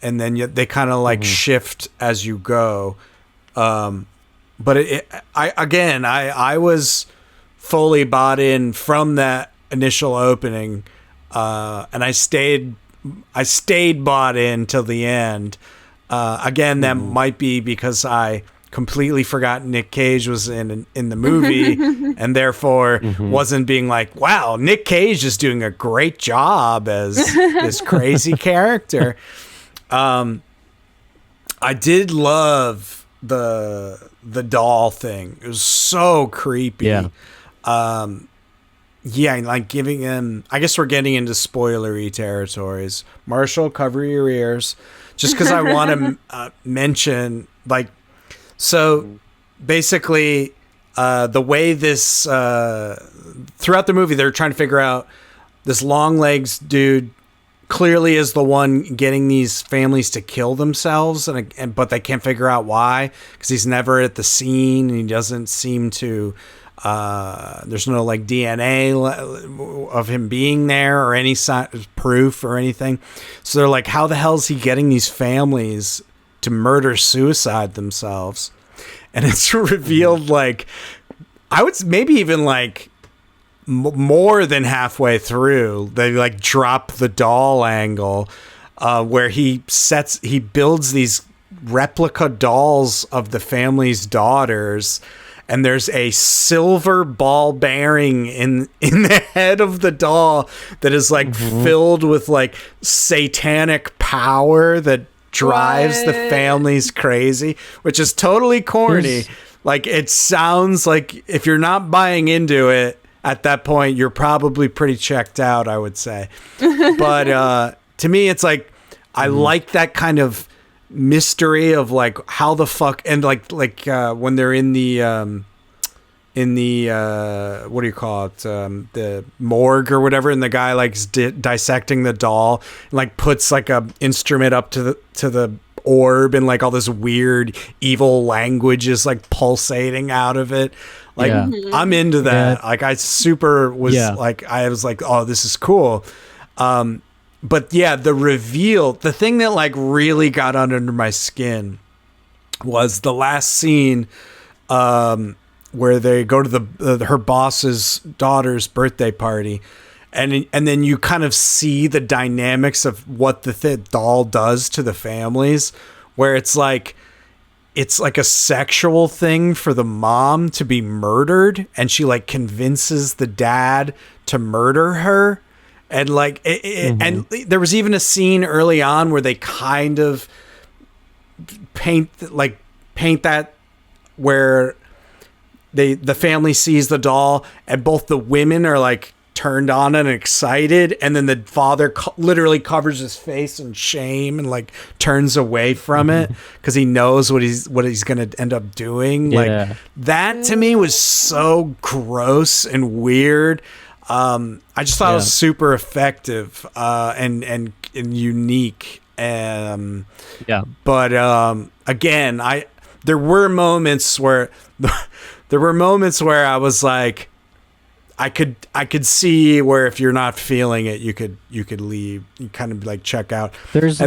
And then they kind of like shift as you go. But I was fully bought in from that initial opening, and I stayed bought in till the end. That might be because I completely forgot Nick Cage was in the movie and therefore wasn't being like, wow, Nick Cage is doing a great job as this crazy character. I did love the doll thing. It was so creepy. Yeah. Like giving him, I guess we're getting into spoilery territories. Marshall, cover your ears. Just because I want to mention, like, so basically, the way this, throughout the movie, they're trying to figure out this Longlegs dude clearly is the one getting these families to kill themselves, but they can't figure out why, because he's never at the scene and he doesn't seem to, there's no like DNA of him being there or any proof or anything. So they're like, how the hell is he getting these families to murder suicide themselves? And it's revealed like, I would maybe even like more than halfway through, they like drop the doll angle, where he builds these replica dolls of the family's daughters, and there's a silver ball bearing in the head of the doll that is like filled with like satanic power that drives the families crazy, which is totally corny. Like, it sounds like if you're not buying into it at that point, you're probably pretty checked out, I would say. But to me, it's like, I like that kind of mystery of like how the fuck, and like when they're in the what do you call it, the morgue or whatever, and the guy like dissecting the doll and like puts like a instrument up to the orb, and like all this weird evil language is like pulsating out of it. Like, I'm into that. Like, I was like, oh, this is cool. But yeah, the reveal, the thing that like really got under my skin was the last scene, where they go to her boss's daughter's birthday party, and then you kind of see the dynamics of what the doll does to the families, where it's like a sexual thing for the mom to be murdered, and she like convinces the dad to murder her. And like and there was even a scene early on where they kind of paint that where the family sees the doll, and both the women are like turned on and excited, and then the father literally covers his face in shame and like turns away from it because he knows what he's gonna end up doing. Like that to me was so gross and weird. I just thought it was super effective and unique. But again, there were moments where I was like, I could see where if you're not feeling it, you could leave. You kind of like check out. There was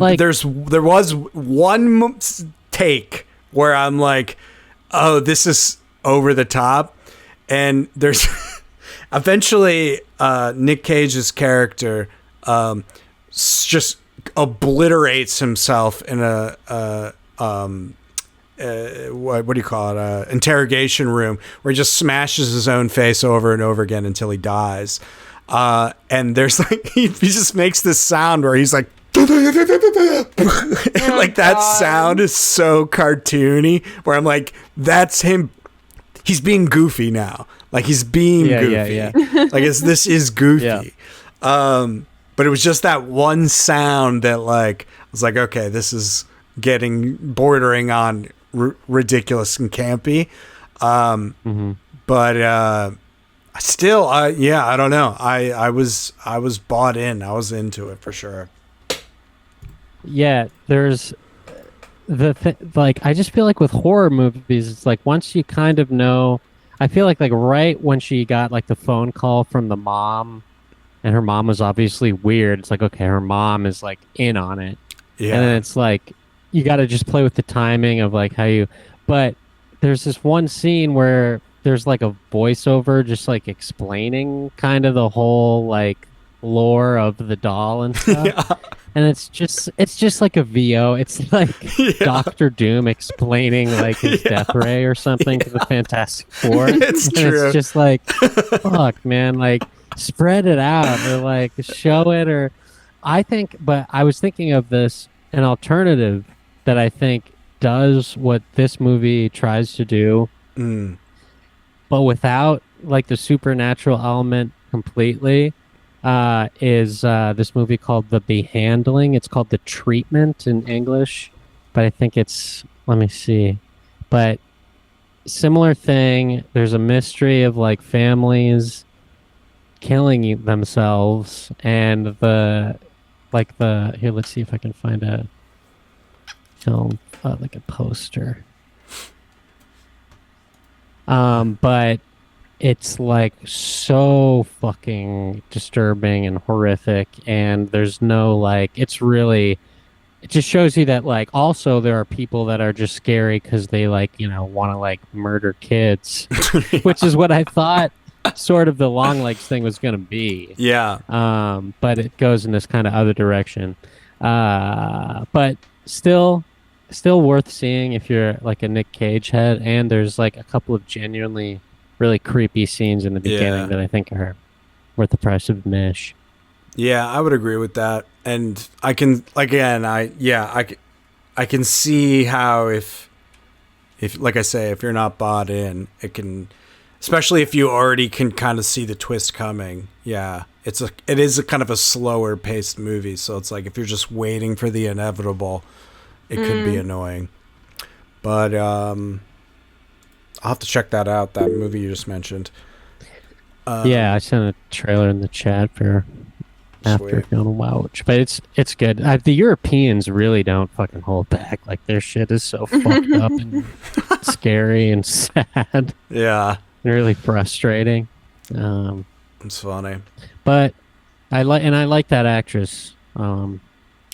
one take where I'm like, oh, this is over the top, and there's eventually Nick Cage's character just obliterates himself in what do you call it? Interrogation room, where he just smashes his own face over and over again until he dies. And there's like he just makes this sound where he's like, like that sound is so cartoony. Where I'm like, that's him. He's being goofy now. Like he's being goofy. Like this is goofy. But it was just that one sound that like I was like, okay, this is bordering on ridiculous and campy. But still, I don't know. I was bought in. I was into it for sure. Yeah, there's like I just feel like with horror movies, it's like once you kind of know. I feel like right when she got like the phone call from the mom, and her mom was obviously weird. It's like, okay, her mom is like in on it. Yeah. And then it's like you got to just play with the timing of like how you. But there's this one scene where there's like a voiceover just like explaining kind of the whole like lore of the doll and stuff. And it's just like a VO. It's like Doctor Doom explaining like his death ray or something to the Fantastic Four. It's true. It's just like, fuck, man, like spread it out or like show it or but I was thinking of this, an alternative that I think does what this movie tries to do, but without like the supernatural element completely. Is this movie called The Behandling. It's called The Treatment in English, but I think let me see. But similar thing, there's a mystery of like families killing themselves, and here, let's see if I can find a film, like a poster. But it's like so fucking disturbing and horrific, and there's no like it just shows you that like also there are people that are just scary because they like want to like murder kids, which is what I thought sort of the Longlegs thing was gonna be. But it goes in this kind of other direction, but still worth seeing if you're like a Nick Cage head, and there's like a couple of genuinely really creepy scenes in the beginning that I think are worth the price of admission. Yeah, I would agree with that. And I can, again, I can see how if like I say, if you're not bought in, it can, especially if you already can kind of see the twist coming. Yeah, it is a kind of a slower paced movie. So it's like if you're just waiting for the inevitable, it could be annoying. But I'll have to check that out, that movie you just mentioned. I sent a trailer in the chat for after if you want to watch. But it's good. The Europeans really don't fucking hold back. Like, their shit is so fucked up and scary and sad. Yeah. And really frustrating. It's funny. But I like that actress. Oh,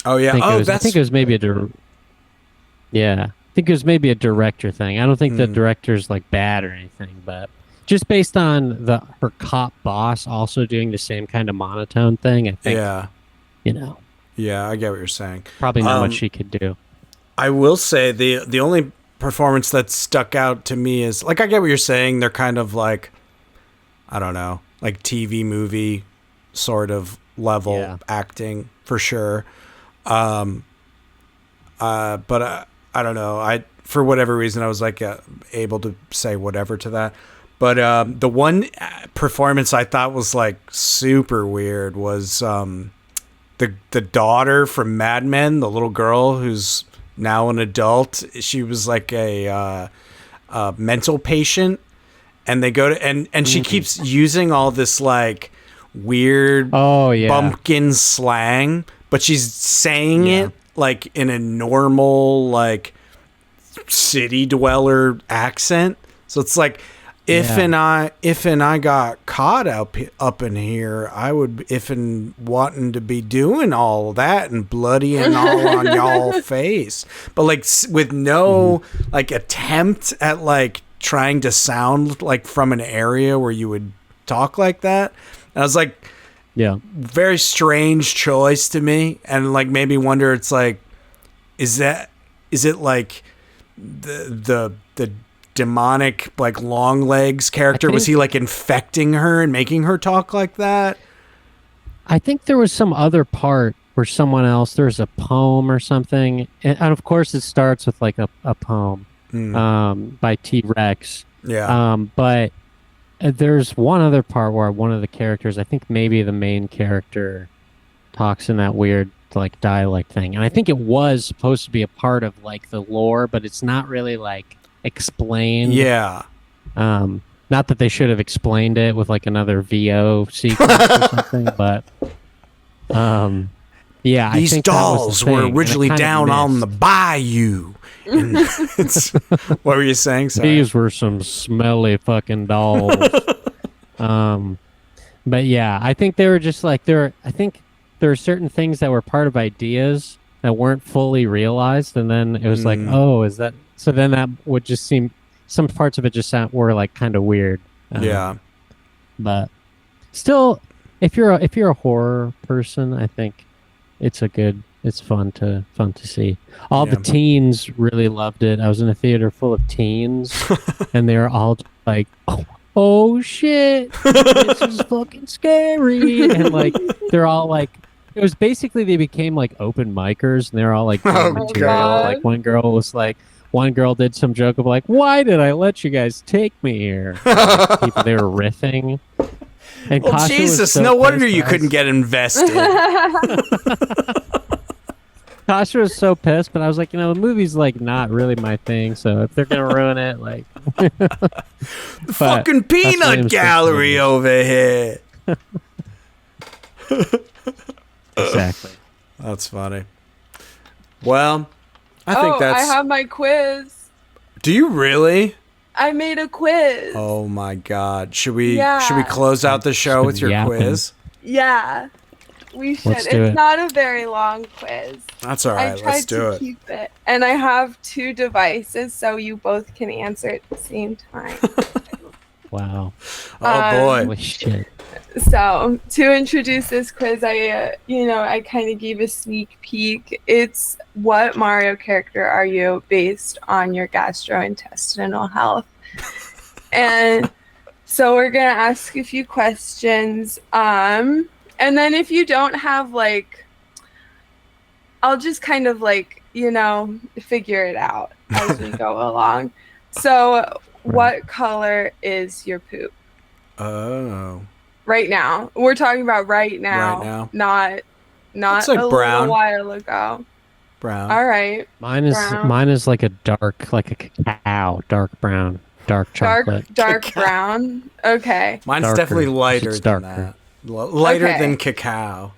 yeah. I think it was maybe I think it was maybe a director thing. I don't think the director's like bad or anything, but just based on her cop boss also doing the same kind of monotone thing. I think. Yeah. You know. Yeah, I get what you're saying. Probably not much she could do. I will say the only performance that stuck out to me is like I get what you're saying. They're kind of like, I don't know, like TV movie sort of level acting for sure. But I don't know. For whatever reason I was like able to say whatever to that. But the one performance I thought was like super weird was the daughter from Mad Men, the little girl who's now an adult. She was like a mental patient, and they go to and she keeps using all this like weird bumpkin slang, but she's saying it like in a normal like city dweller accent. So it's like if and I got caught up in here, I would wanting to be doing all that and bloody and all on y'all face, but like with no like attempt at like trying to sound like from an area where you would talk like that. And I was like, very strange choice to me, and like made me wonder. It's like, is it like the demonic like Longlegs character? Was he like infecting her and making her talk like that? I think there was some other part where there's a poem or something, and of course it starts with like a poem by T-Rex. But there's one other part where one of the characters, I think maybe the main character, talks in that weird like dialect thing, and I think it was supposed to be a part of like the lore, but it's not really like explained. Not that they should have explained it with like another VO sequence or something, but these dolls were originally down on the bayou. And what were you saying? Sorry. These were some smelly fucking dolls. But yeah, I think they were just like I think there are certain things that were part of ideas that weren't fully realized, and then it was like, oh, is that? So then that would just seem, some parts of it just were like kind of weird. But still, if you're a horror person, I think it's fun to see. All the teens really loved it. I was in a theater full of teens, and they were all like, oh shit, this is fucking scary. And like, they're all like, it was basically, they became like open micers, and they're all like, material. Like one girl did some joke of like, why did I let you guys take me here? People, they were riffing. And well, Jesus, no wonder you couldn't get invested. Tasha was so pissed, but I was like, the movie's like not really my thing, so if they're gonna ruin it, like the fucking peanut gallery over here. Exactly. That's funny. Well, I think that's. I have my quiz. Do you really? I made a quiz. Oh my God! Should we close out the show with your quiz? Yeah, we should. It's not a very long quiz. That's all right. Let's do it. I tried to keep it, and I have 2 devices, so you both can answer at the same time. Wow! Oh boy! Holy shit! So to introduce this quiz, I kind of gave a sneak peek. It's what Mario character are you based on your gastrointestinal health? And so we're gonna ask a few questions. And then if you don't have like, I'll just kind of like, figure it out as we go along. So what color is your poop? Oh. Right now. We're talking about right now. Not it's like a brown. little while ago. Brown. All right. Mine is like a dark, like a cacao, dark brown, dark chocolate. Dark brown. Okay. Mine's darker. Definitely lighter than that. Lighter than cacao.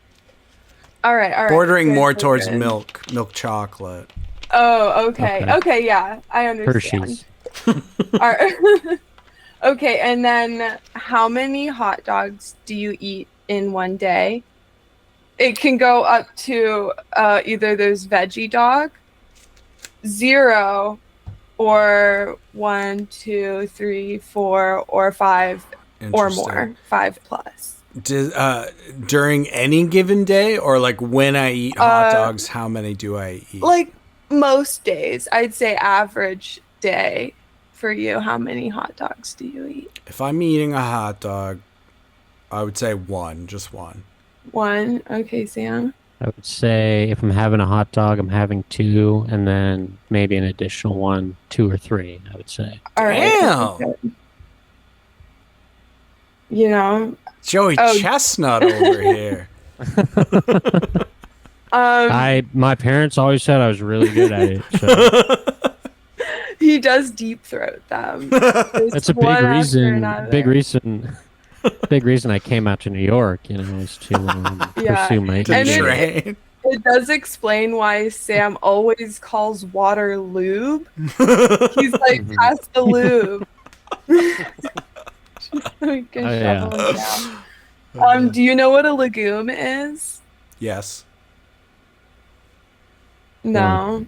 All right. Bordering good, more towards good. milk chocolate. Oh, okay. Okay, yeah. I understand. Hershey's. All right. Okay, and then how many hot dogs do you eat in one day? It can go up to either there's veggie dog, 0, or 1, 2, 3, 4, or 5 or more. 5 plus. During any given day, or like when I eat hot dogs, how many do I eat? Like most days, I'd say average day for you. How many hot dogs do you eat? If I'm eating a hot dog, I would say one, just one. 1. Okay, Sam. I would say if I'm having a hot dog, I'm having 2, and then maybe an additional 1, 2 or 3. I would say. All right. Damn. You know, Joey Chestnut over here. My parents always said I was really good at it. So. He does deep throat them. That's a big reason. Big reason I came out to New York. Is to pursue my train. It does explain why Sam always calls water lube. He's like, pass the lube. We can shovel him down. Do you know what a legume is? Yes. No.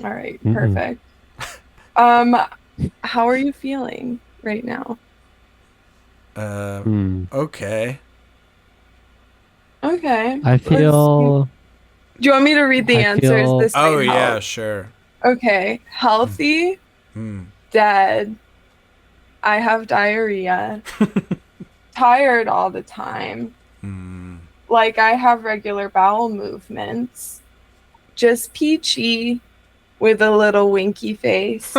All right, perfect. How are you feeling right now? Okay. Okay. I feel. Do you want me to read the answers? This yeah, sure. Okay. Healthy. Dead. I have diarrhea. Tired all the time. Like I have regular bowel movements. Just peachy with a little winky face.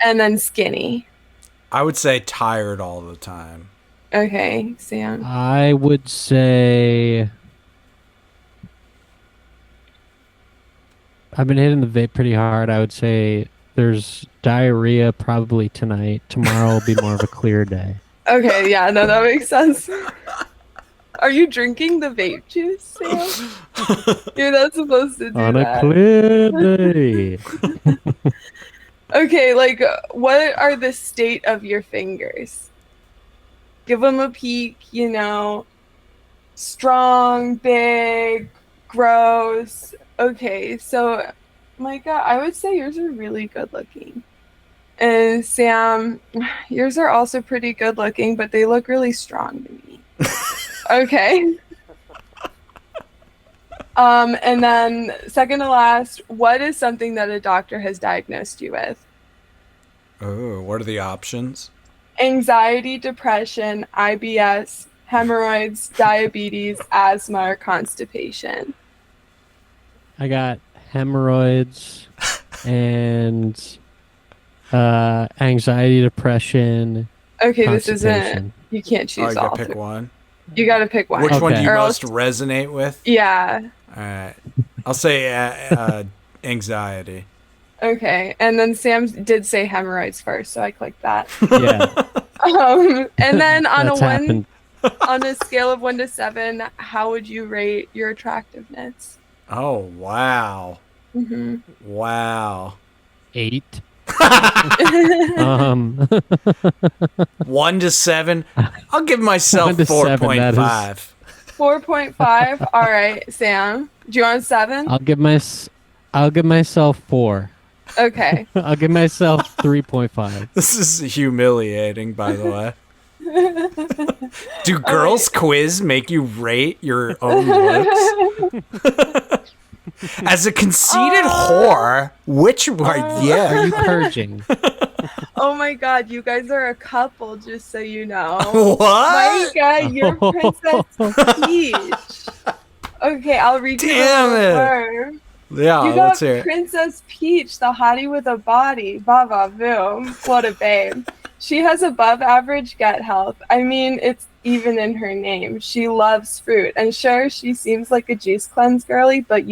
And then skinny. I would say tired all the time. Okay, Sam. I would say I've been hitting the vape pretty hard. I would say there's diarrhea probably tonight. Tomorrow will be more of a clear day. Okay, yeah, no, that makes sense. Are you drinking the vape juice, Sam? You're not supposed to do On that. A clear day. Okay, like, what are the state of your fingers? Give them a peek, strong, big, gross. Okay, so, Micah, I would say yours are really good looking. And Sam, yours are also pretty good looking, but they look really strong to me. Okay. And then second to last, what is something that a doctor has diagnosed you with? Oh, what are the options? Anxiety, depression, IBS, hemorrhoids, diabetes, asthma, or constipation. I got hemorrhoids and anxiety, depression. Okay, this isn't. You can't choose all. You gotta pick one. You gotta pick one. Which one do you most resonate with? Yeah. All right. I'll say anxiety. Okay, and then Sam did say hemorrhoids first, so I clicked that. Yeah. And then on a scale of 1 to 7, how would you rate your attractiveness? Oh wow. Wow. 8. 1 to 7. I'll give myself 4.5. 4.5. All right, Sam. Do you want 7? I'll give myself 4. Okay. I'll give myself 3.5. This is humiliating, by the way. Do girls quiz make you rate your own looks? As a conceited whore, which one? Yeah, are you purging? Oh my God, you guys are a couple, just so you know. What? Micah, you're Princess Peach. Okay, I'll read you the word. Yeah, you got Princess Peach, the hottie with a body. Baba boom. What a babe. She has above average gut health. I mean, it's even in her name. She loves fruit. And sure, she seems like a juice cleanse girly, but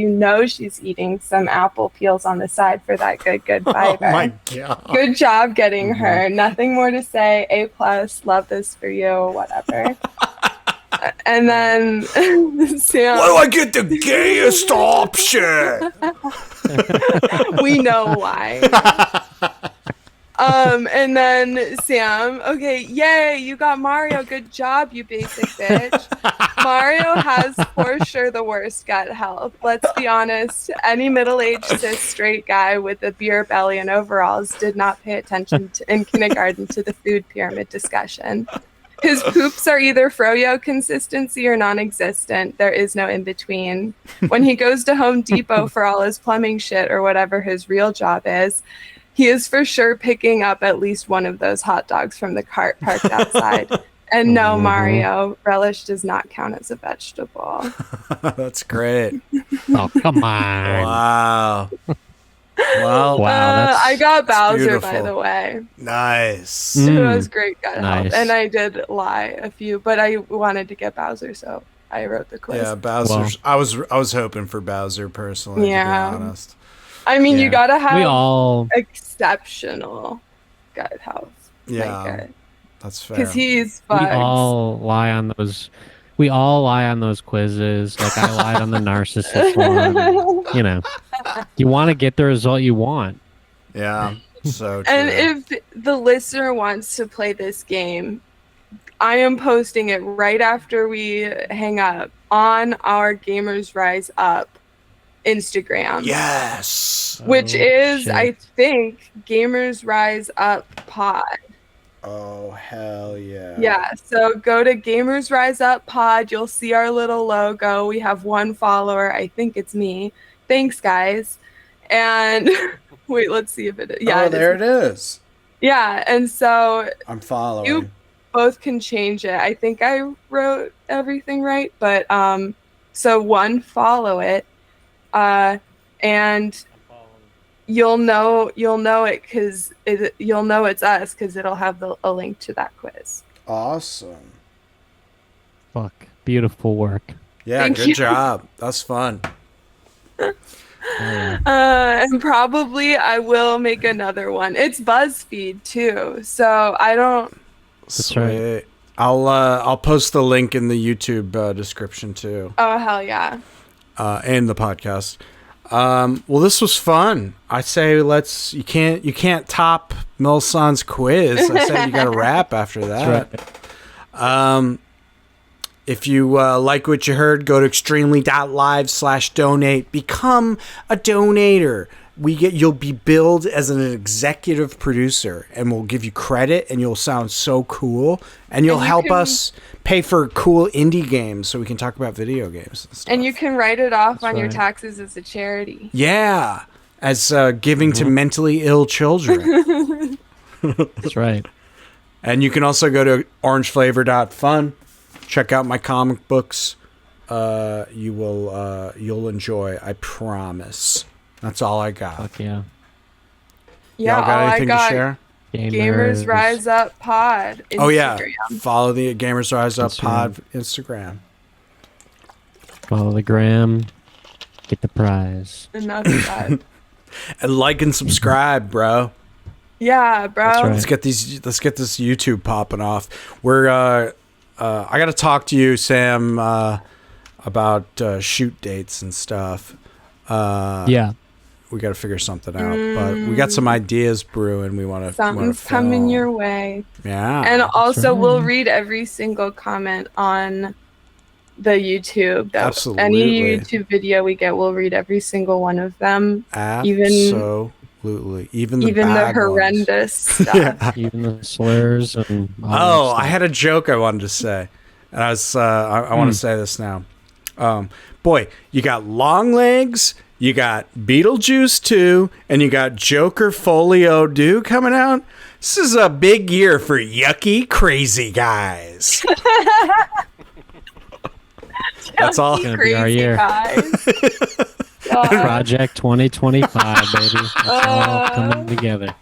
she's eating some apple peels on the side for that good fiber. Oh my God. Good job getting her. Nothing more to say. A+. Love this for you. Whatever. And then Sam. Why do I get the gayest option? We know why. And then Sam, okay, yay, you got Mario. Good job, you basic bitch. Mario has for sure the worst gut health. Let's be honest. Any middle-aged cis straight guy with a beer belly and overalls did not pay attention in kindergarten to the food pyramid discussion. His poops are either froyo consistency or non-existent. There is no in-between. When he goes to Home Depot for all his plumbing shit or whatever his real job is, he is for sure picking up at least one of those hot dogs from the cart parked outside. And no, Mario, relish does not count as a vegetable. That's great. Oh, come on. Wow. Well, Wow, I got Bowser, beautiful. by the way. Nice. It was great gut Nice. health. And I did lie a few, but I wanted to get Bowser, so I wrote the quiz. Yeah, Bowser's. I was hoping for Bowser personally, Yeah. to be honest. I mean, Yeah. you gotta We have all exceptional gut health. Yeah, that's fair. Because he's we bugs. all lie on those. We all lie on those quizzes. Like I lied on the narcissist one. You know, you want to get the result you want. Yeah, so true. And if the listener wants to play this game, I am posting it right after we hang up on our Gamers Rise Up Instagram. Yes. Which Oh, is, shit. I think, Gamers Rise Up Pod. Oh hell yeah. Yeah, so go to Gamers Rise Up Pod. You'll see our little logo. We have one follower. I think it's me. Thanks, guys. And wait, let's see if it is. Yeah, Oh, there it is. Yeah, and so I'm following. you both can change it. I think I wrote everything right, but so one, follow it, and you'll know it because you'll know it's us because it'll have a link to that quiz. Awesome. Fuck. Beautiful work. Yeah, Thank good you. job. That's fun. Oh, yeah. And probably I will make another one. It's BuzzFeed too, so I don't. Sweet. right. I'll post the link in the YouTube description too, Oh hell yeah! and the podcast. Well, this was fun. I say you can't top Melisande's quiz. I say you got to rap after that. That's right. If you like what you heard, go to extremely.live/donate. Become a donator. You'll be billed as an executive producer, and we'll give you credit, and you'll sound so cool, and you'll And you help can- us pay for cool indie games so we can talk about video games and stuff. And you can write it off on your right. taxes as a charity. Yeah, as giving to mentally ill children. That's right. And you can also go to orangeflavor.fun. Check out my comic books. You'll enjoy. I promise. That's all I got. Fuck yeah. Yeah, Y'all got all I anything got. to share? Gamers Rise Up Pod. Instagram. Oh yeah, follow the Gamers Rise Up Instagram. Pod Instagram. Follow the gram. Get the prize. Enough of that. And like and subscribe, bro. Yeah, bro. That's right. Let's get this YouTube popping off. We're I got to talk to you, Sam, about shoot dates and stuff. Yeah. We got to figure something out, but we got some ideas brewing. We want to. Something's coming your way. Yeah. And also, right. we'll read every single comment on the YouTube. Absolutely. Any YouTube video we get, we'll read every single one of them. Absolutely. Even the the bad horrendous stuff. Yeah. Even the slurs and all that Oh, stuff. I had a joke I wanted to say. And I was I want to say this now. Boy, you got Longlegs, you got Beetlejuice 2, and you got Joker Folio Do coming out. This is a big year for yucky crazy guys. That's all. Gonna be our Crazy year. guys. God. Project 2025, baby. It's all coming together.